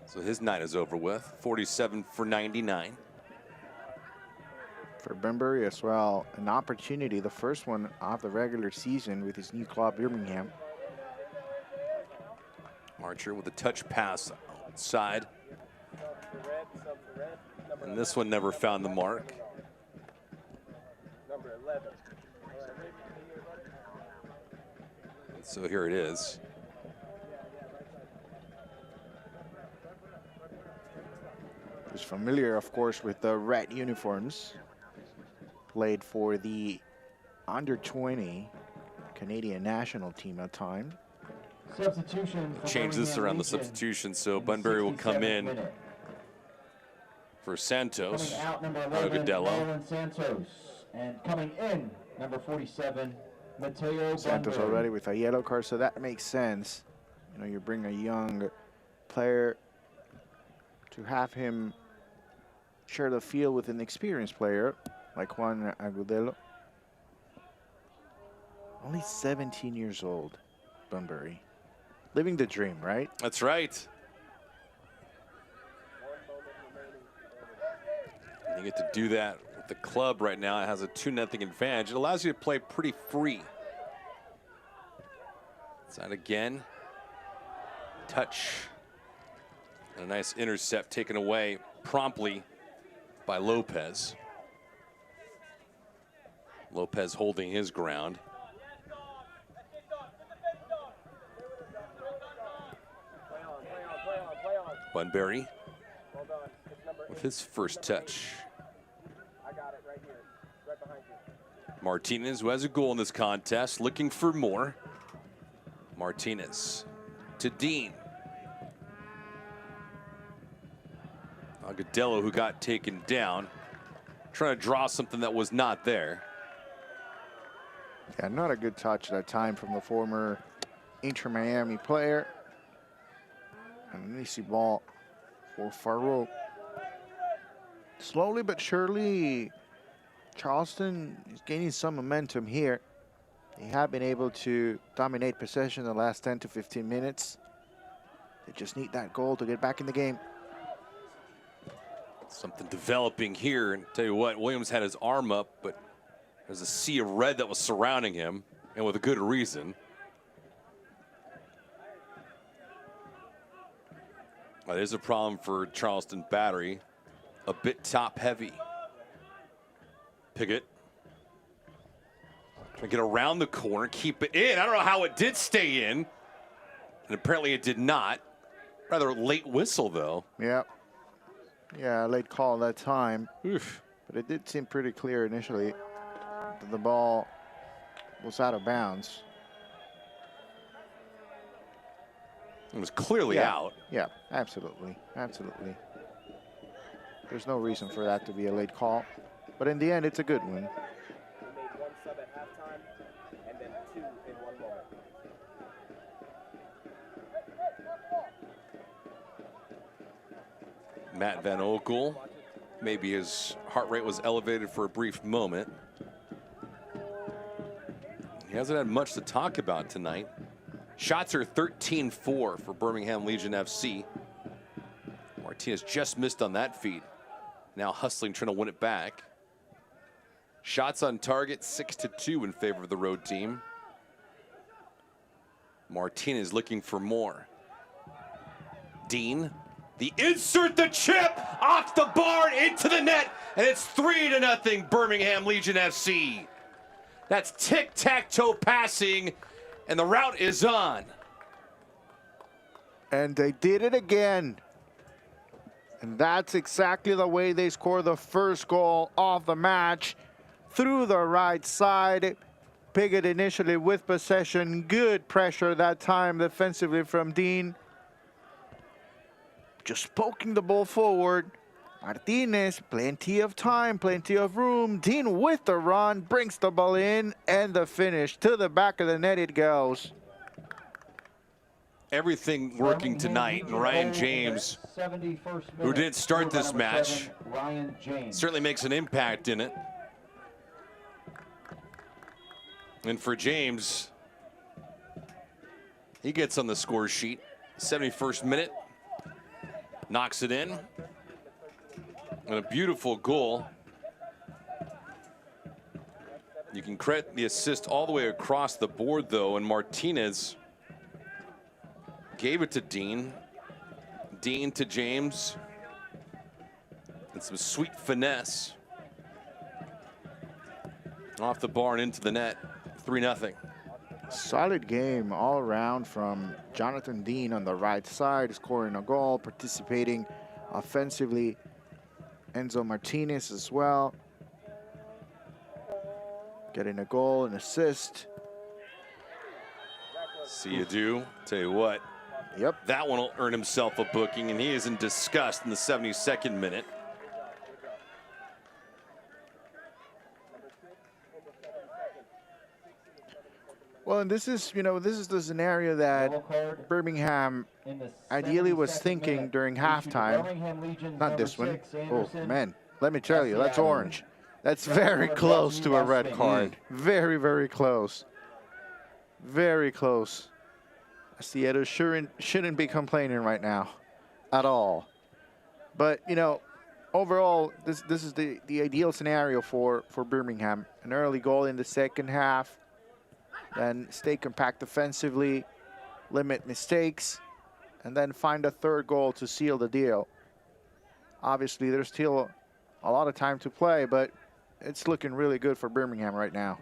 So his night is over with. 47 for 99. For Bunbury as well, an opportunity, the first one of the regular season with his new club, Birmingham. Archer with a touch pass outside. And this one never found the mark. So here it is. Who's familiar, of course, with the red uniforms. Played for the under-20 Canadian national team at time. Substitution. Change this around the substitution, so Bunbury will come in for Santos. Coming out, number 11, Agudelo. Marlon Santos. And coming in, number 47, Mateo Santos Bunbury. already with a yellow card, so that makes sense. You know, you bring a young player to have him share the field with an experienced player like Juan Agudelo. Only 17 years old, Bunbury. Living the dream, right? That's right. You get to do that with the club right now. It has a 2-0 advantage. It allows you to play pretty free. Side again. Touch. And a nice intercept taken away promptly by Lopez. Lopez holding his ground. Bunbury with his first touch. Martinez, who has a goal in this contest, looking for more. Martinez to Dean. Agudelo, who got taken down, trying to draw something that was not there. Yeah, not a good touch that time from the former Inter Miami player. And an easy ball for Faro. Slowly but surely, Charleston is gaining some momentum here. They have been able to dominate possession the last 10 to 15 minutes. They just need that goal to get back in the game. Something developing here, and tell you what, Williams had his arm up, but there's a sea of red that was surrounding him, and with a good reason. Well, there's a problem for Charleston Battery. A bit top heavy. Piggott. Trying to get around the corner, keep it in. I don't know how it did stay in. And apparently it did not. Rather late whistle, though. Yeah. Yeah, late call that time. Oof. But it did seem pretty clear initially that the ball was out of bounds. It was clearly out. Yeah, absolutely. Absolutely. There's no reason for that to be a late call. But in the end, it's a good one. Matt Van Oekel, maybe his heart rate was elevated for a brief moment. He hasn't had much to talk about tonight. Shots are 13-4 for Birmingham Legion FC. Martinez just missed on that feed. Now hustling, trying to win it back. Shots on target, 6-2 in favor of the road team. Martinez looking for more. Dean, the insert the chip off the bar into the net, and it's 3-0 Birmingham Legion FC. That's tic-tac-toe passing, and the route is on. And they did it again. And that's exactly the way they scored the first goal of the match. Through the right side. Piggott initially with possession. Good pressure that time defensively from Dean. Just poking the ball forward. Martinez, plenty of time, plenty of room. Dean with the run, brings the ball in, and the finish. To the back of the net it goes. Everything working tonight. And Ryan James, who didn't start this match, certainly makes an impact in it. And for James, he gets on the score sheet. 71st minute, knocks it in. And a beautiful goal. You can credit the assist all the way across the board, though, and Martinez gave it to Dean. Dean to James. And some sweet finesse. Off the bar and into the net. 3-0. Solid game all around from Jonathan Dean on the right side, scoring a goal, participating offensively. Enzo Martinez as well, getting a goal, an assist. See you do. Tell you what. Yep. That one will earn himself a booking, and he is in disgust in the 72nd minute. Well, and this is, this is the scenario that Birmingham ideally was thinking during halftime. Not this one. Oh, man. Let me tell you, that's orange. That's very close to a red card. Very, very close. Very close. Seattle shouldn't be complaining right now at all. But, overall, this is the ideal scenario for Birmingham. An early goal in the second half. Then stay compact defensively, limit mistakes, and then find a third goal to seal the deal. Obviously, there's still a lot of time to play, but it's looking really good for Birmingham right now.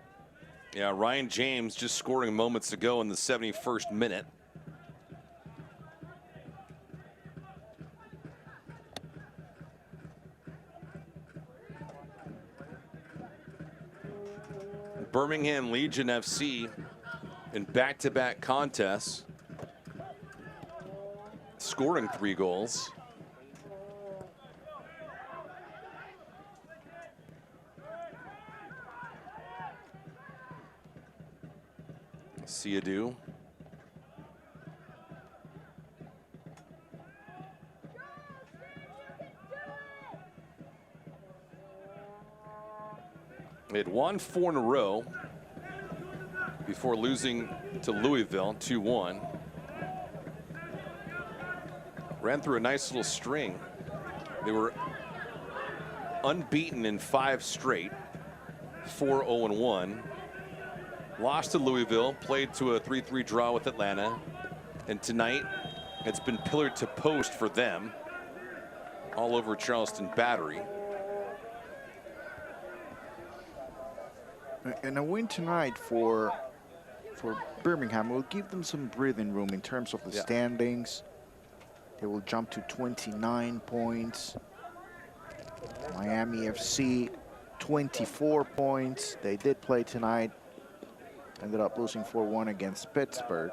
Yeah, Ryan James just scoring moments ago in the 71st minute. Birmingham Legion FC in back-to-back contests, scoring 3 goals. See you do. They had won 4 in a row before losing to Louisville 2-1. Ran through a nice little string. They were unbeaten in 5 straight, 4-0-1. Lost to Louisville, played to a 3-3 draw with Atlanta. And tonight, it's been pillar to post for them all over Charleston Battery. And a win tonight for Birmingham will give them some breathing room in terms of the standings. They will jump to 29 points. Miami FC, 24 points. They did play tonight. Ended up losing 4-1 against Pittsburgh.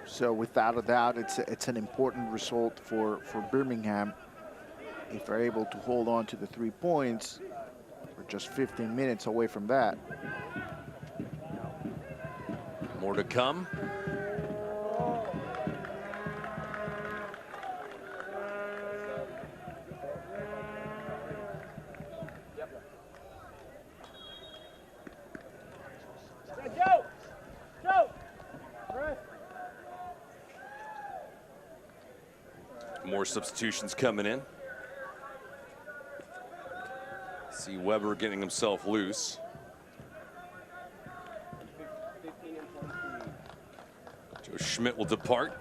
So without a doubt, it's an important result for Birmingham. If they're able to hold on to the 3 points, we're just 15 minutes away from that. More to come. More substitutions coming in. See Weber getting himself loose. Joe Schmidt will depart.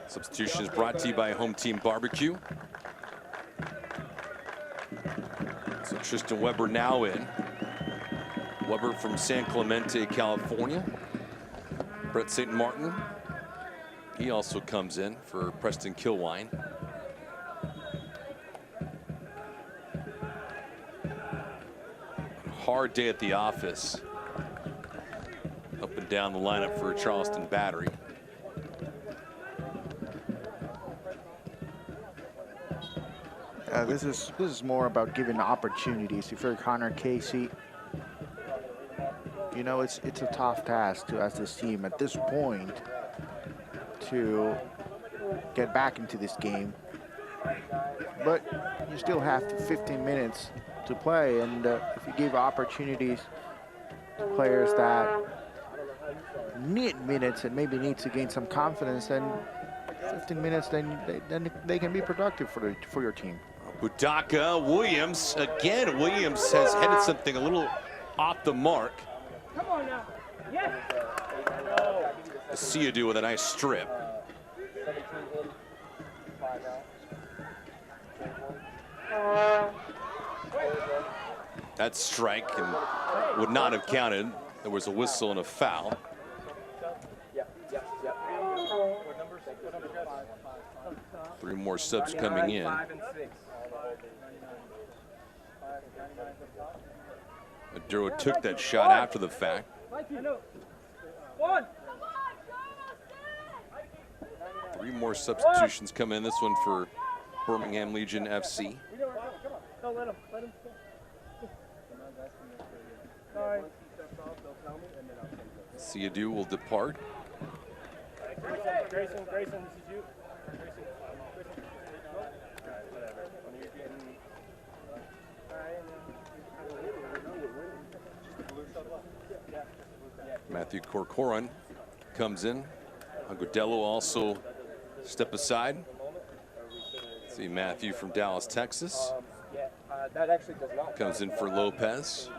Substitution is brought to you by Home Team Barbecue. So Tristan Weber now in. Weber from San Clemente, California. Brett St. Martin, he also comes in for Preston Kilwine. Hard day at the office. Up and down the lineup for Charleston Battery. This is more about giving opportunities. If you're Connor Casey, it's a tough task to ask this team at this point to get back into this game. But you still have 15 minutes to play, and if you give opportunities to players that need minutes and maybe need to gain some confidence, then 15 minutes, then they can be productive for your team. Budaka, Williams, again, Williams has headed something a little off the mark. Come on now. Yes. See you do with a nice strip. That strike and would not have counted. There was a whistle and a foul. Three more subs coming in. Maduro took that shot after the fact. Three more substitutions come in. This one for Birmingham Legion FC. Siadu will depart. Grayson, this is you. Matthew Corcoran comes in. Agudelo also step aside. See Matthew from Dallas, Texas. That actually does not. Comes in for Lopez.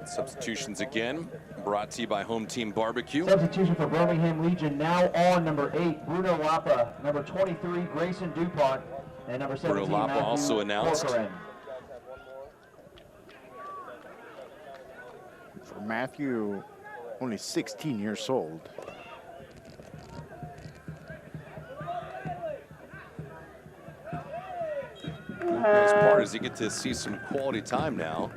Substitutions again, brought to you by Home Team Barbecue. Substitution for Birmingham Legion now on number 8, Bruno Lapa, number 23, Grayson DuPont, and number 17, Bruno Lapa Matthew also announced. Corcoran. For Matthew, only 16 years old. The best part is you get to see some quality time now.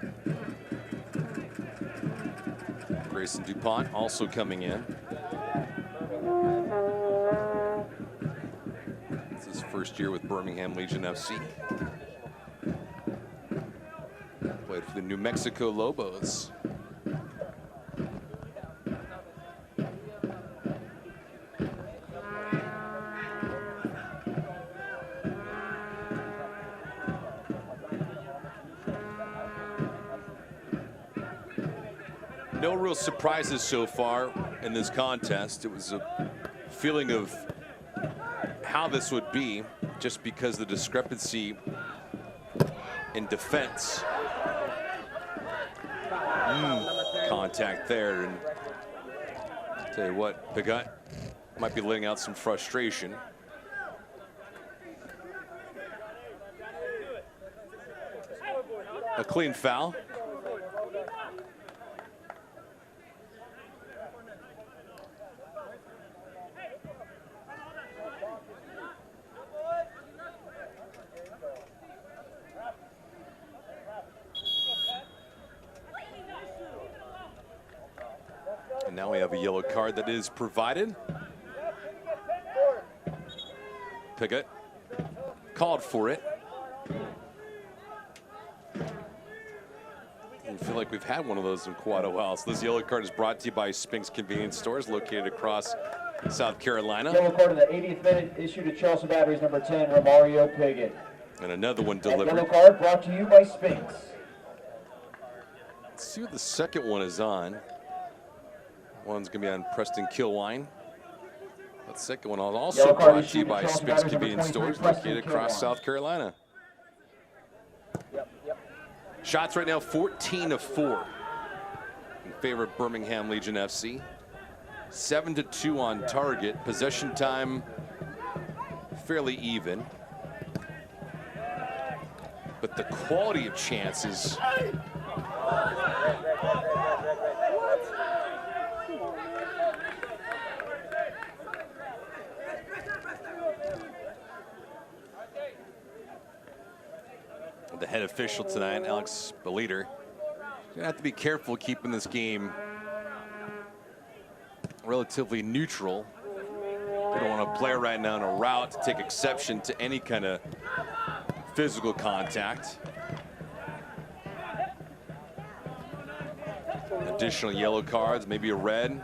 Grayson DuPont also coming in. It's his first year with Birmingham Legion FC. Played for the New Mexico Lobos. No real surprises so far in this contest. It was a feeling of how this would be just because the discrepancy in defense. Contact there, and tell you what, Pigot might be letting out some frustration. A clean foul. And now we have a yellow card that is provided. Pigot called for it. I feel like we've had one of those in quite a while. So this yellow card is brought to you by Spink's Convenience Stores, located across South Carolina. Yellow card in the 80th minute issued to Charleston Battery's number 10, Romario Pigot. And another one And delivered. yellow card brought to you by Spinks. Let's see what the second one is on. One's going to be on Preston Kilwine. That second one also brought to you by Spink's Convenience Stores, located across South Carolina. Shots right now 14 of 4 in favor of Birmingham Legion FC. 7-2 on target. Possession time fairly even. But the quality of chances. The head official tonight, Alex Beliter, gonna have to be careful keeping this game relatively neutral. They don't want to play right now in a route to take exception to any kind of physical contact. Additional yellow cards, maybe a red,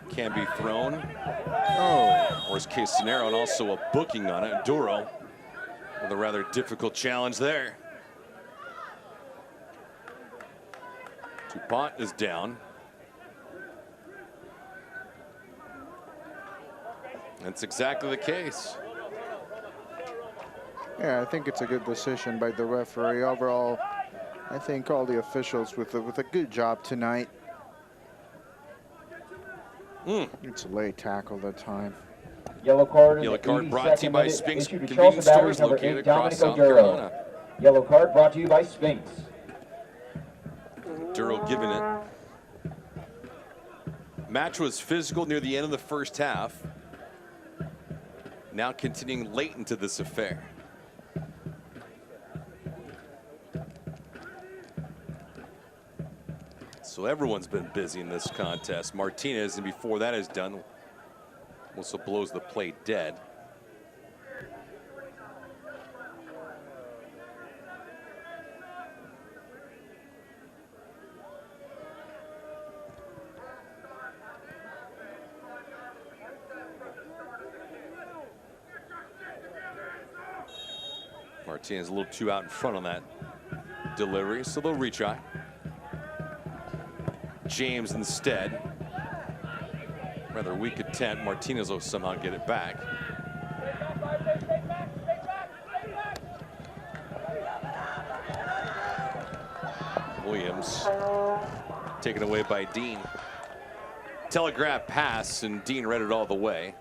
can be thrown. Worst case scenario, and also a booking on it. Duro with a rather difficult challenge there. DuPont is down. That's exactly the case. Yeah, I think it's a good decision by the referee. Overall, I think all the officials with a good job tonight. It's a late tackle that time. Yellow card in Yellow the card brought to you 82nd by minute, Spinks issued to Convenience Charleston Batteries Stores number located 8, across Domenico South Duro. Carolina. Yellow card brought to you by Spinks. Duro giving it. Match was physical near the end of the first half. Now continuing late into this affair. So everyone's been busy in this contest. Martinez, and before that is done, also blows the play dead. Martinez a little too out in front on that delivery, so they'll retry. James instead. Rather weak attempt. Martinez will somehow get it back. Williams taken away by Dean. Telegraph pass, and Dean read it all the way.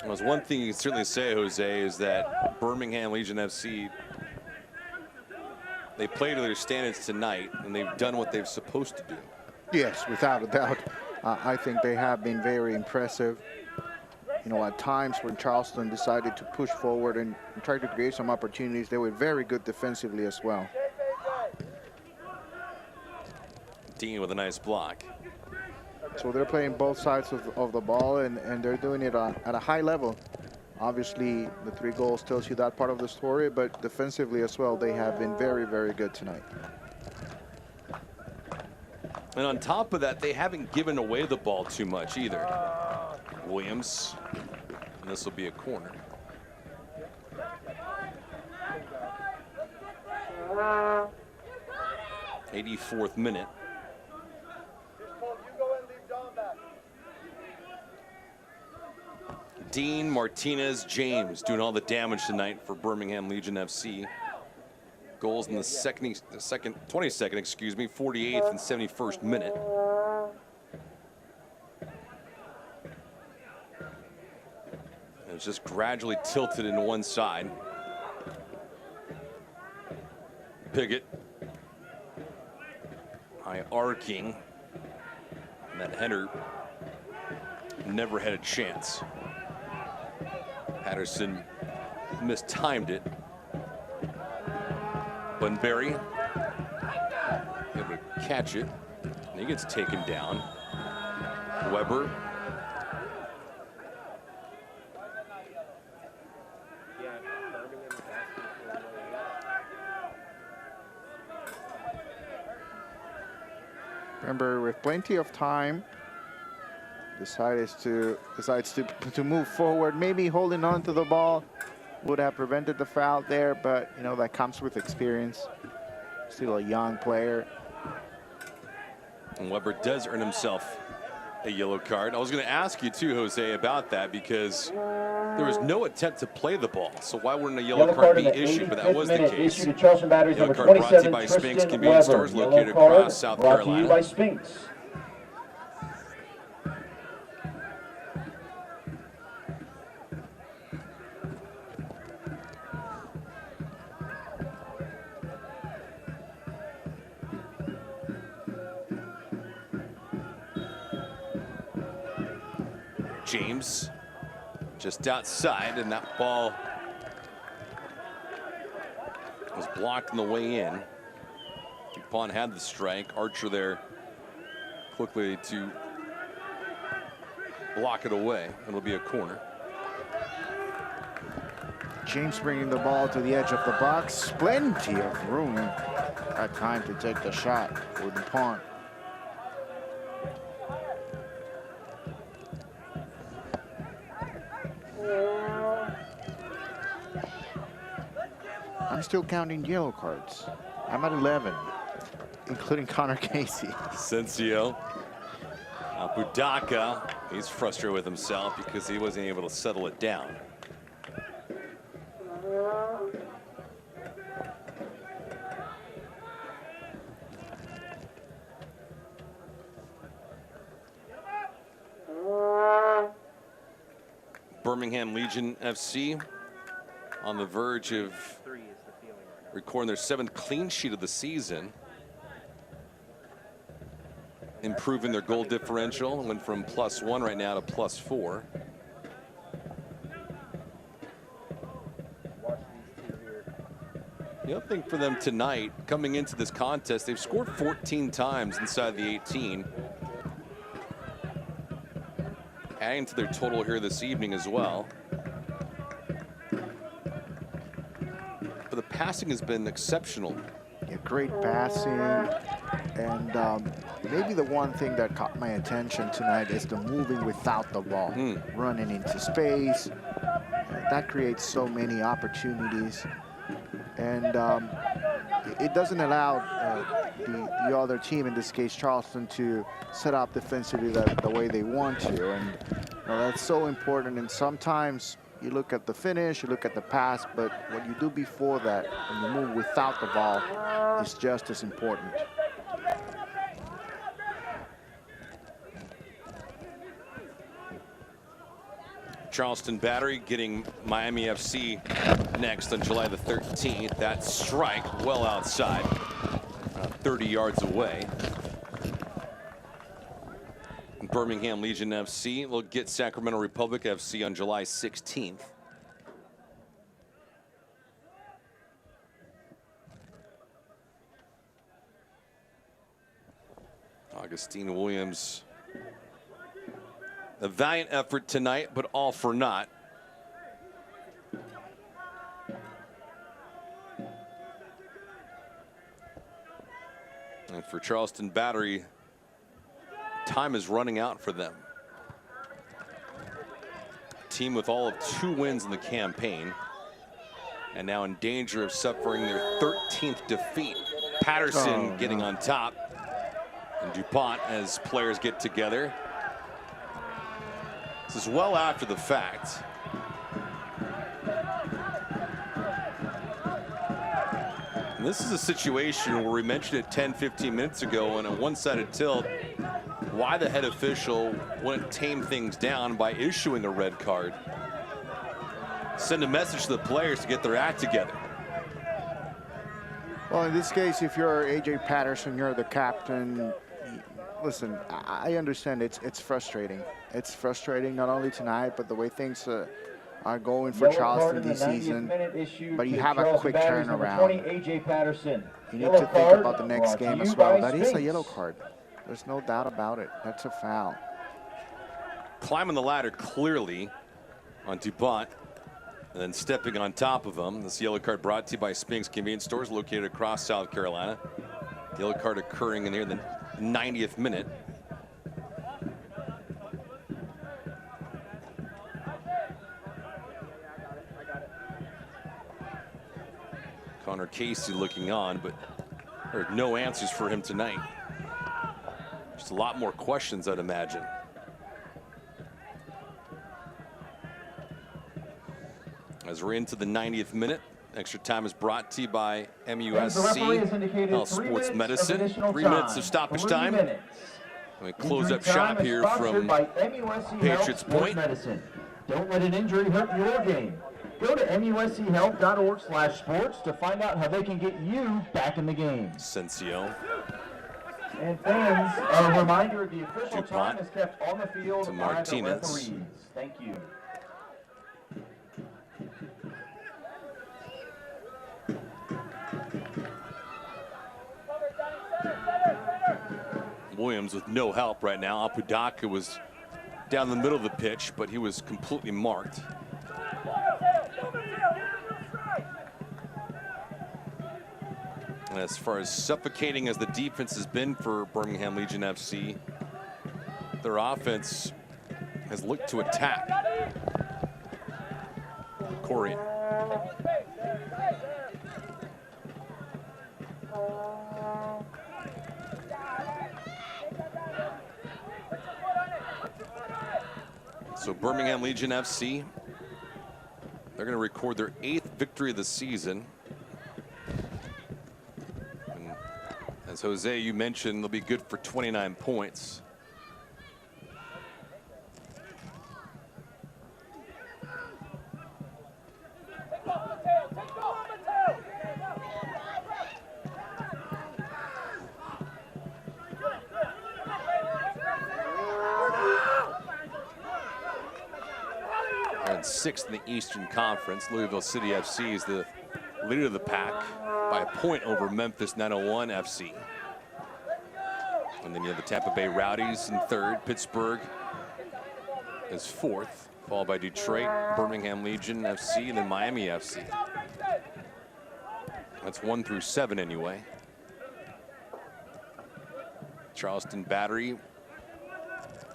Well, there's one thing you can certainly say, Jose, is that Birmingham Legion FC, they play to their standards tonight, and they've done what they're supposed to do. Yes, without a doubt. I think they have been very impressive. You know, at times when Charleston decided to push forward and try to create some opportunities, they were very good defensively as well. Dean with a nice block. So they're playing both sides of the ball, and they're doing it at a high level. Obviously, the 3 goals tells you that part of the story, but defensively as well, they have been very, very good tonight. And on top of that, they haven't given away the ball too much either. Williams, and this will be a corner. '84th minute. Dean, Martinez, James doing all the damage tonight for Birmingham Legion FC. Goals in the 22nd, excuse me, 48th and 71st minute. And it's just gradually tilted into one side. Piggott. High arcing. And that header never had a chance. Patterson mistimed it. Bunbury able to catch it, and he gets taken down. Weber. Remember, with plenty of time, decides to move forward, maybe holding on to the ball would have prevented the foul there, but you know, that comes with experience. Still a young player. And Weber does earn himself a yellow card. I was going to ask you too, Jose, about that, because there was no attempt to play the ball, so why wouldn't a yellow card be issued? But that was the case. Yellow card brought to you by Spinks Convenience Stores located across South Carolina. By Spinks. James just outside, and that ball was blocked on the way in. DuPont had the strike. Archer there quickly to block it away. It'll be a corner. James bringing the ball to the edge of the box. Plenty of room at time to take the shot for DuPont. I'm still counting yellow cards. I'm at 11, including Connor Casey. Sensio. Budaka, he's frustrated with himself because he wasn't able to settle it down. Birmingham Legion FC on the verge of recording their 7th clean sheet of the season. Improving their goal differential, went from +1 right now to +4. The other thing for them tonight, coming into this contest, they've scored 14 times inside the 18. Adding to their total here this evening as well. But the passing has been exceptional. Yeah, great passing. And maybe the one thing that caught my attention tonight is the moving without the ball. Running into space. That creates so many opportunities. And it doesn't allow the other team, in this case Charleston, to set up defensively the way they want to. And that's so important. And sometimes you look at the finish, you look at the pass, but what you do before that, when you move without the ball, is just as important. Charleston Battery getting Miami FC next on July the 13th. That strike well outside, 30 yards away. Birmingham Legion FC will get Sacramento Republic FC on July 16th. Augustine Williams. A valiant effort tonight, but all for naught. And for Charleston Battery, time is running out for them. Team with all of 2 wins in the campaign, and now in danger of suffering their 13th defeat. Patterson getting on top, and DuPont as players get together. This is well after the fact. And this is a situation where we mentioned it 10-15 minutes ago in a one-sided tilt, why the head official wouldn't tame things down by issuing a red card. Send a message to the players to get their act together. Well, in this case, if you're AJ Patterson, you're the captain. Listen, I understand it's frustrating. It's frustrating not only tonight, but the way things are going for Charleston this season. But you have a quick turnaround. AJ Patterson. You need to think about the next game as well. That is a yellow card. There's no doubt about it. That's a foul. Climbing the ladder clearly on DuPont, and then stepping on top of him. This yellow card brought to you by Spinks Convenience Stores located across South Carolina. Yellow card occurring in here in the 90th minute. Connor Casey looking on, but there are no answers for him tonight. Just a lot more questions, I'd imagine. As we're into the 90th minute, extra time is brought to you by MUSC Health Sports Medicine. 3 minutes of stoppage time. We close up shop here from Patriots Point. Don't let an injury hurt your game. Go to muschealth.org/sports to find out how they can get you back in the game. Sensio. And fans, a reminder, the official time is kept on the field to by Martinez. the referees. Thank you. Williams with no help right now. Apodaca was down the middle of the pitch, but he was completely marked. And as far as suffocating as the defense has been for Birmingham Legion FC, their offense has looked to attack. Corian. So Birmingham Legion FC, they're going to record their 8th victory of the season. And as Jose, you mentioned, they'll be good for 29 points. 6th in the Eastern Conference. Louisville City FC is the leader of the pack by a point over Memphis 901 FC. And then you have the Tampa Bay Rowdies in 3rd, Pittsburgh is 4th, followed by Detroit, Birmingham Legion FC, and then Miami FC. That's 1 through 7 anyway. Charleston Battery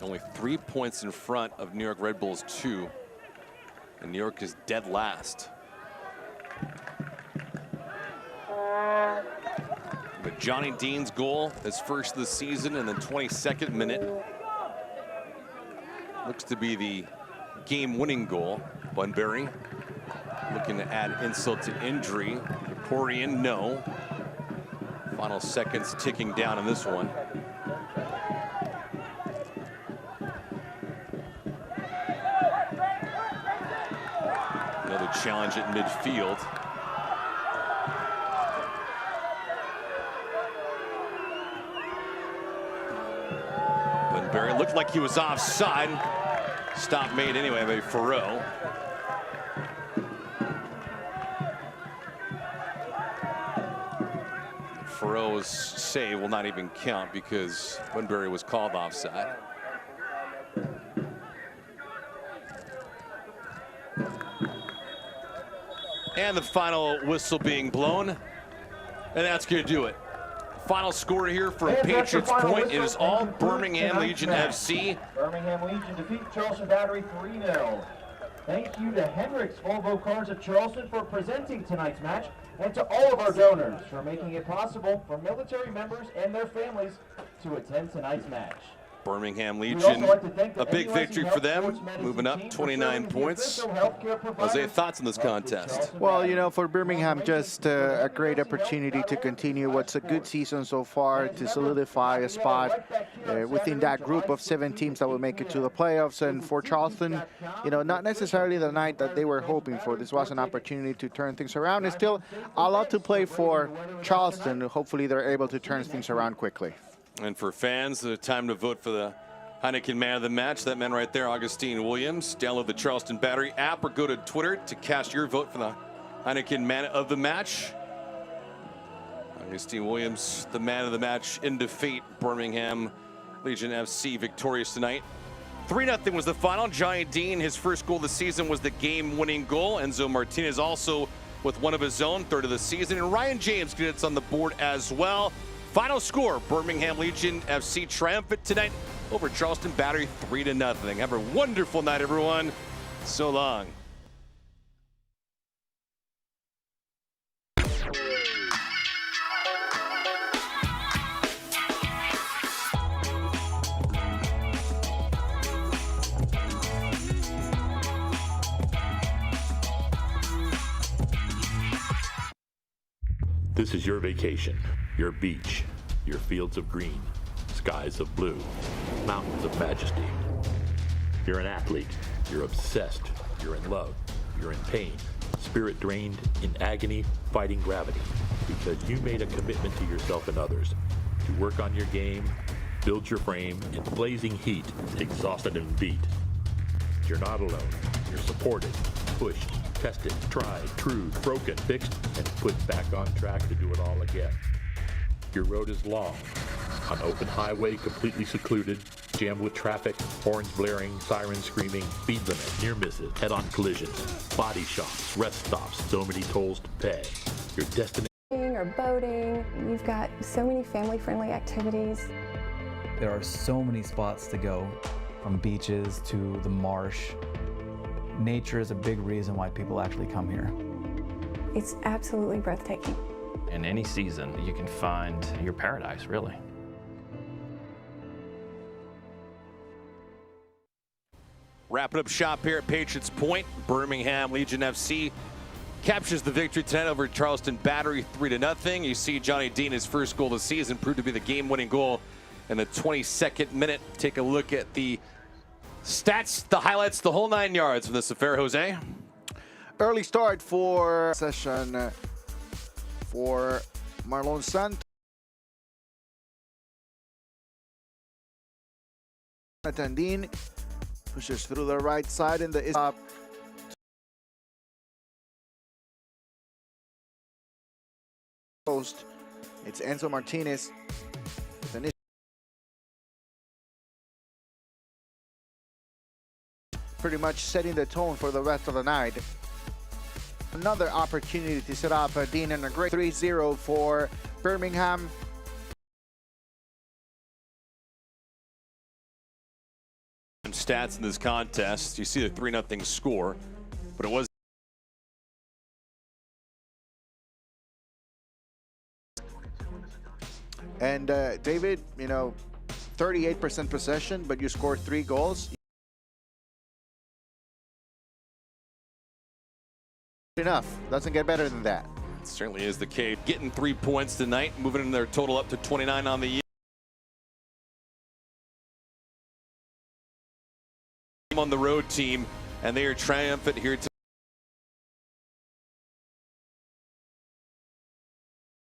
only 3 points in front of New York Red Bulls 2. And New York is dead last. But Johnny Dean's goal, his first of the season in the 22nd minute. Looks to be the game-winning goal. Bunbury looking to add insult to injury. Corian, no. Final seconds ticking down in this one. Another challenge at midfield. Bunbury looked like he was offside. Stop made anyway by Farreau. Farreau's save will not even count because Bunbury was called offside. And the final whistle being blown, and that's going to do it. Final score here from Patriots Point. It is all Birmingham Legion FC. Birmingham Legion defeat Charleston Battery 3-0. Thank you to Hendricks Volvo Cars of Charleston for presenting tonight's match, and to all of our donors for making it possible for military members and their families to attend tonight's match. Birmingham Legion, a big victory for them, moving up 29 points. Jose, thoughts on this contest? Well, you know, for Birmingham, just a great opportunity to continue what's a good season so far, to solidify a spot within that group of 7 teams that will make it to the playoffs. And for Charleston, you know, not necessarily the night that they were hoping for. This was an opportunity to turn things around. It's still a lot to play for Charleston. Hopefully they're able to turn things around quickly. And for fans, the time to vote for the Heineken Man of the Match. That man right there, Augustine Williams. Download the Charleston Battery app or go to Twitter to cast your vote for the Heineken Man of the Match. Augustine Williams, the man of the match in defeat. Birmingham Legion FC victorious tonight. 3-0 was the final. Johnny Dean, his first goal of the season was the game-winning goal. Enzo Martinez also with one of his own, 3rd of the season. And Ryan James gets on the board as well. Final score, Birmingham Legion FC triumphant tonight over Charleston Battery 3-0. Have a wonderful night, everyone. So long. This is your vacation, your beach, your fields of green, skies of blue, mountains of majesty. You're an athlete, you're obsessed, you're in love, you're in pain, spirit drained, in agony, fighting gravity, because you made a commitment to yourself and others to work on your game, build your frame in blazing heat, exhausted and beat. You're not alone, you're supported, pushed, tested, tried, true, broken, fixed, and put back on track to do it all again. Your road is long, on open highway, completely secluded, jammed with traffic, horns blaring, sirens screaming, speed limit, near misses, head-on collisions, body shops, rest stops, so many tolls to pay. Your destination Or boating, you've got so many family-friendly activities. There are so many spots to go, from beaches to the marsh. Nature is a big reason why people actually come here. It's absolutely breathtaking. In any season, you can find your paradise, really. Wrapping up shop here at Patriots Point. Birmingham Legion FC captures the victory tonight over Charleston Battery 3-0. You see Johnny Dean, his first goal of the season, proved to be the game-winning goal in the 22nd minute. Take a look at the stats, the highlights, the whole 9 yards from this affair, Jose. Early start for session for Marlon Santos. Dean pushes through the right side in the Post. It's Enzo Martinez. Pretty much setting the tone for the rest of the night. Another opportunity to set up Dean and a great 3-0 for Birmingham. Stats in this contest. You see the 3-0 score, but it was. And David, you know, 38% possession, but you scored 3 goals. Enough. Doesn't get better than that. It certainly is the case. Getting 3 points tonight, moving their total up to 29 on the year. On the road team, and they are triumphant here tonight.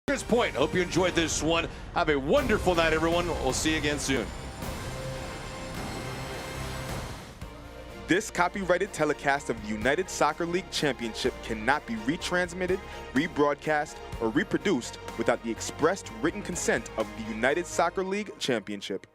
Here's Point. Hope you enjoyed this one. Have a wonderful night, everyone. We'll see you again soon. This copyrighted telecast of the United Soccer League Championship cannot be retransmitted, rebroadcast, or reproduced without the expressed written consent of the United Soccer League Championship.